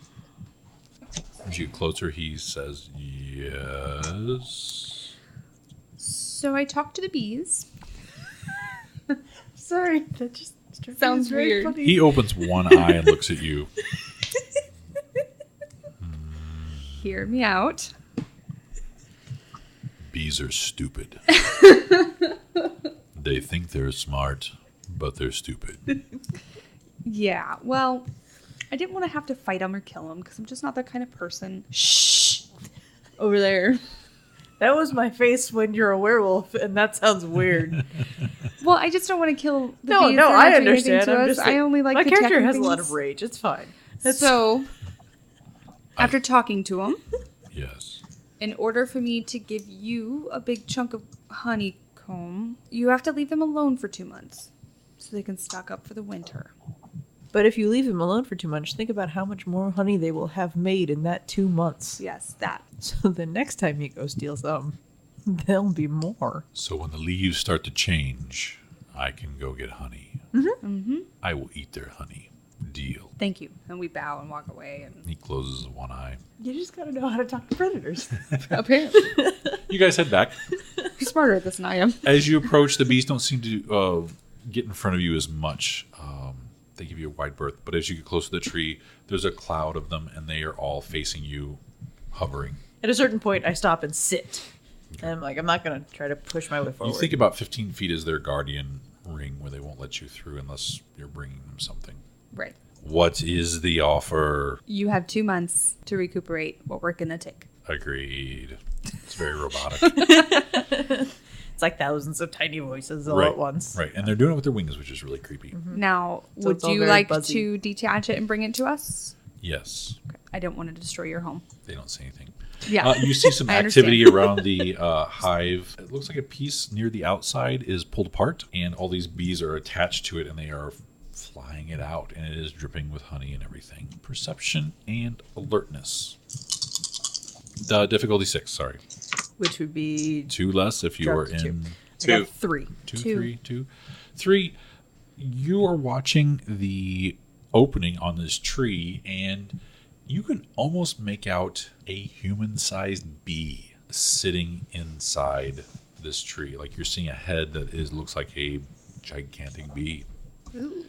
Speaker 1: As you get closer, he says, yes.
Speaker 5: So I talked to the bees.
Speaker 3: Sorry, that just struck me
Speaker 5: Sounds
Speaker 3: as very
Speaker 5: weird.
Speaker 3: funny.
Speaker 1: He opens one eye and looks at you.
Speaker 5: Hear me out.
Speaker 1: Bees are stupid. They think they're smart, but they're stupid.
Speaker 5: Yeah, well, I didn't want to have to fight them or kill them because I'm just not that kind of person. Shh! Over there.
Speaker 3: That was my face when you're a werewolf, and that sounds weird.
Speaker 5: Well, I just don't want to kill the
Speaker 3: No,
Speaker 5: bees.
Speaker 3: no,
Speaker 5: They're not
Speaker 3: I
Speaker 5: doing anything
Speaker 3: understand.
Speaker 5: to
Speaker 3: I'm
Speaker 5: us.
Speaker 3: just
Speaker 5: I only like
Speaker 3: my character
Speaker 5: protecting
Speaker 3: has a lot
Speaker 5: things.
Speaker 3: of rage. It's fine.
Speaker 5: So, after talking to them,
Speaker 1: Yes.
Speaker 5: in order for me to give you a big chunk of honeycomb, you have to leave them alone for 2 months so they can stock up for the winter.
Speaker 3: But if you leave them alone for 2 months, think about how much more honey they will have made in that 2 months.
Speaker 5: Yes, that.
Speaker 3: So the next time you go steal some, there'll be more.
Speaker 1: So when the leaves start to change, I can go get honey.
Speaker 5: Mm-hmm.
Speaker 1: I will eat their honey. Deal.
Speaker 5: Thank you. And we bow and walk away. And
Speaker 1: He closes one eye.
Speaker 3: You just gotta know how to talk to predators.
Speaker 5: apparently,
Speaker 1: You guys head back.
Speaker 5: you're smarter at this than I am.
Speaker 1: As you approach, the bees don't seem to get in front of you as much. They give you a wide berth. But as you get close to the tree, there's a cloud of them, and they are all facing you, hovering.
Speaker 3: At a certain point, I stop and sit. And I'm like, I'm not gonna try to push my way forward.
Speaker 1: You think about 15 feet is their guardian ring where they won't let you through unless you're bringing them something.
Speaker 5: Right.
Speaker 1: What is the offer?
Speaker 5: You have 2 months to recuperate what we're going to take.
Speaker 1: Agreed. It's very robotic.
Speaker 3: It's like thousands of tiny voices all
Speaker 1: Right,
Speaker 3: at once.
Speaker 1: Right. And they're doing it with their wings, which is really creepy.
Speaker 5: Now,
Speaker 3: So
Speaker 5: would
Speaker 3: it's all
Speaker 5: you
Speaker 3: very
Speaker 5: like
Speaker 3: buzzy.
Speaker 5: to detach it and bring it to us?
Speaker 1: Yes.
Speaker 5: Okay. I don't want to destroy your home.
Speaker 1: They don't say anything.
Speaker 5: Yeah.
Speaker 1: You see some
Speaker 5: I
Speaker 1: activity
Speaker 5: understand.
Speaker 1: around the hive. It looks like a piece near the outside is pulled apart, and all these bees are attached to it, and they are flying it out, and it is dripping with honey and everything. Perception and alertness. Difficulty 6, sorry.
Speaker 3: Which would be
Speaker 1: 2 less if you are
Speaker 3: Dropped to
Speaker 1: in...
Speaker 3: I got 3.
Speaker 1: 2,
Speaker 5: Two.
Speaker 1: 3, 2. 3, you are watching the opening on this tree, and you can almost make out a human-sized bee sitting inside this tree. Like you're seeing a head that looks like a gigantic bee.
Speaker 5: Ooh.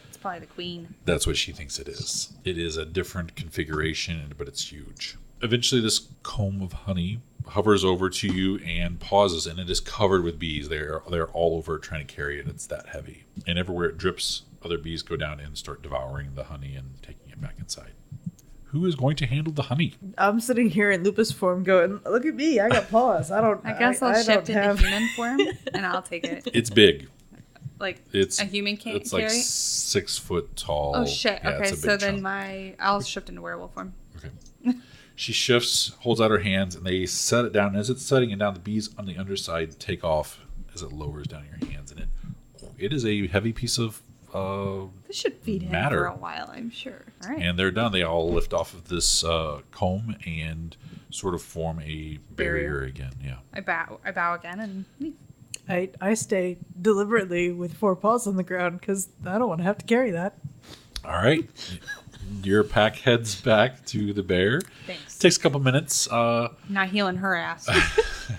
Speaker 5: It's probably the queen.
Speaker 1: That's what she thinks it is. It is a different configuration, but it's huge. Eventually, this comb of honey hovers over to you and pauses, and it is covered with bees. They're all over it trying to carry it. It's that heavy. And everywhere it drips, other bees go down and start devouring the honey and taking it back inside. Who is going to handle the honey?
Speaker 3: I'm sitting here in lupus form going, look at me, I got paws. I
Speaker 5: guess I'll
Speaker 3: don't
Speaker 5: shift into
Speaker 3: have...
Speaker 5: human form and I'll take it.
Speaker 1: It's big.
Speaker 5: Like
Speaker 1: It's
Speaker 5: a human can't
Speaker 1: It's
Speaker 5: carry
Speaker 1: like
Speaker 5: it?
Speaker 1: 6 foot tall.
Speaker 5: Oh shit.
Speaker 1: Yeah,
Speaker 5: Okay,
Speaker 1: it's a
Speaker 5: so
Speaker 1: big
Speaker 5: then
Speaker 1: chunk.
Speaker 5: I'll shift into werewolf form.
Speaker 1: Okay. She shifts, holds out her hands, and they set it down. As it's setting it down, the bees on the underside take off as it lowers down your hands, and it is a heavy piece of
Speaker 5: This should feed him
Speaker 1: matter.
Speaker 5: for a while, I'm sure. All right.
Speaker 1: And they're done. They all lift off of this comb and sort of form a barrier again. Yeah.
Speaker 5: I bow again and leave.
Speaker 3: I stay deliberately with 4 paws on the ground because I don't want to have to carry that.
Speaker 1: All right. Your pack heads back to the bear.
Speaker 5: Thanks.
Speaker 1: Takes a couple minutes.
Speaker 5: Not healing her ass.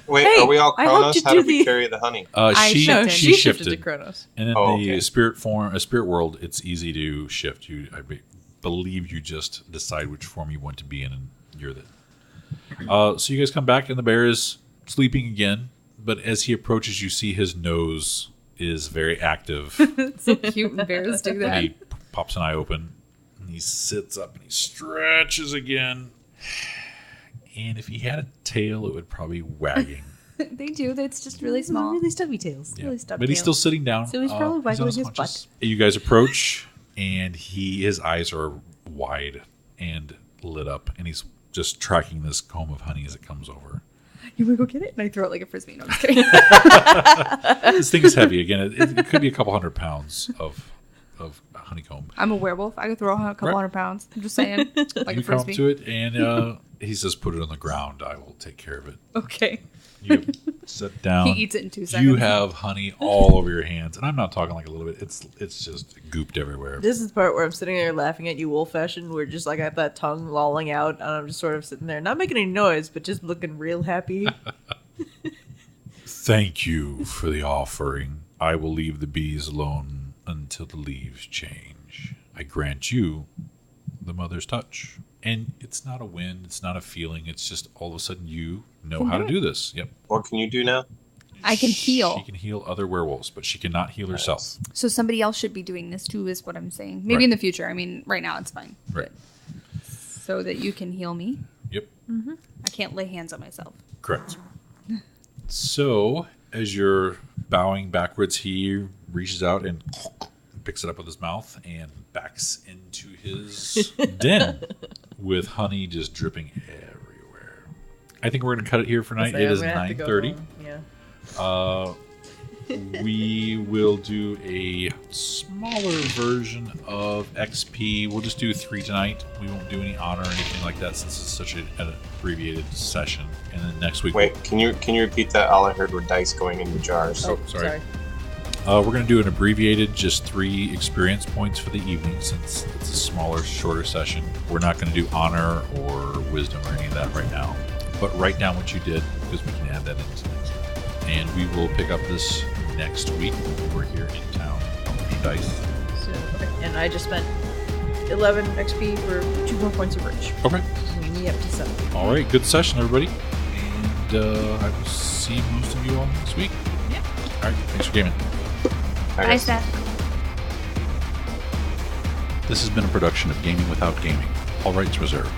Speaker 6: Wait,
Speaker 3: Hey,
Speaker 6: are we all
Speaker 3: I helped
Speaker 6: Kronos?
Speaker 3: you
Speaker 6: How
Speaker 3: do
Speaker 6: did we
Speaker 3: the-
Speaker 6: carry the honey?
Speaker 1: She
Speaker 5: shifted.
Speaker 1: she
Speaker 3: shifted
Speaker 1: shifted
Speaker 3: to Kronos.
Speaker 1: And in
Speaker 6: Oh,
Speaker 1: the
Speaker 6: okay.
Speaker 1: spirit world, it's easy to shift. Believe you just decide which form you want to be in, and you're the. So you guys come back, and the bear is sleeping again. But as he approaches, you see his nose is very active.
Speaker 5: It's so cute when bears do
Speaker 1: And
Speaker 5: that.
Speaker 1: he pops an eye open, and he sits up and he stretches again. And if he had a tail, it would probably be wagging.
Speaker 5: They do. It's just really small.
Speaker 3: Really stubby tails.
Speaker 1: Yeah.
Speaker 3: Really stubby
Speaker 1: But he's still sitting down.
Speaker 3: So he's probably waggling his
Speaker 1: unconscious. You guys approach, and his eyes are wide and lit up, and he's just tracking this comb of honey as it comes over.
Speaker 3: You want to go get it?
Speaker 5: And I throw it like a frisbee. No, I'm just kidding.
Speaker 1: This thing is heavy. Again, it could be a couple 100 pounds of honeycomb.
Speaker 5: I'm a werewolf. I could throw a couple
Speaker 1: Right.
Speaker 5: 100 pounds. I'm just saying. Like
Speaker 1: You
Speaker 5: a
Speaker 1: come
Speaker 5: frisbee.
Speaker 1: to it, and he says, "Put it on the ground. I will take care of it."
Speaker 5: Okay.
Speaker 1: You sit down.
Speaker 5: He eats it in 2 seconds.
Speaker 1: You have honey all over your hands, and I'm not talking like a little bit. It's just gooped everywhere.
Speaker 3: This is the part where I'm sitting there laughing at you, wolf fashion, where just like I got that tongue lolling out, and I'm just sort of sitting there, not making any noise, but just looking real happy.
Speaker 1: Thank you for the offering. I will leave the bees alone until the leaves change. I grant you the mother's touch. And it's not a wind, it's not a feeling, it's just all of a sudden you know how to do this. Yep.
Speaker 6: What can you do now?
Speaker 5: I can heal.
Speaker 1: She can heal other werewolves, but she cannot heal herself.
Speaker 5: So somebody else should be doing this too, is what I'm saying. Maybe
Speaker 1: Right.
Speaker 5: in the future. I mean, right now it's fine.
Speaker 1: Right.
Speaker 5: So that you can heal me.
Speaker 1: Yep.
Speaker 5: I can't lay hands on myself.
Speaker 1: Correct. So, as you're bowing backwards, he reaches out and picks it up with his mouth and backs into his den with honey just dripping everywhere. I think we're going to cut it here for night. It is 9:30.
Speaker 3: Yeah.
Speaker 1: We will do a smaller version of XP. We'll just do 3 tonight. We won't do any honor or anything like that since it's such an abbreviated session. And then next week,
Speaker 6: Wait, can you repeat that? All I heard were dice going into jars.
Speaker 1: Oh, sorry. We're going to do an abbreviated, just 3 experience points for the evening since it's a smaller, shorter session. We're not going to do honor or wisdom or any of that right now. But write down what you did because we can add that into next week. And we will pick up this next week when we're here in town on the dice.
Speaker 3: So, okay. And I just spent 11 XP for 2 more points of rich.
Speaker 1: Okay.
Speaker 3: Bringing me up to 7.
Speaker 1: All right. Good session, everybody. And I will see most of you all next week.
Speaker 3: Yep.
Speaker 1: All right. Thanks for gaming.
Speaker 5: Bye, Steph.
Speaker 1: This has been a production of Gaming Without Gaming. All rights reserved.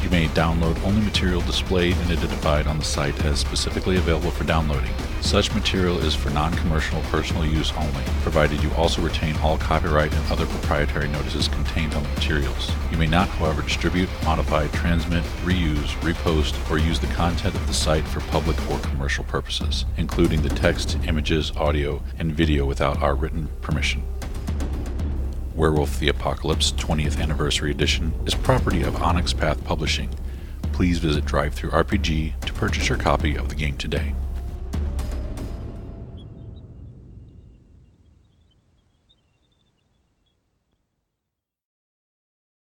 Speaker 1: You may download only material displayed and identified on the site as specifically available for downloading. Such material is for non-commercial personal use only, provided you also retain all copyright and other proprietary notices contained on the materials. You may not, however, distribute, modify, transmit, reuse, repost, or use the content of the site for public or commercial purposes, including the text, images, audio, and video without our written permission. Werewolf the Apocalypse 20th Anniversary Edition is property of Onyx Path Publishing. Please visit DriveThruRPG to purchase your copy of the game today.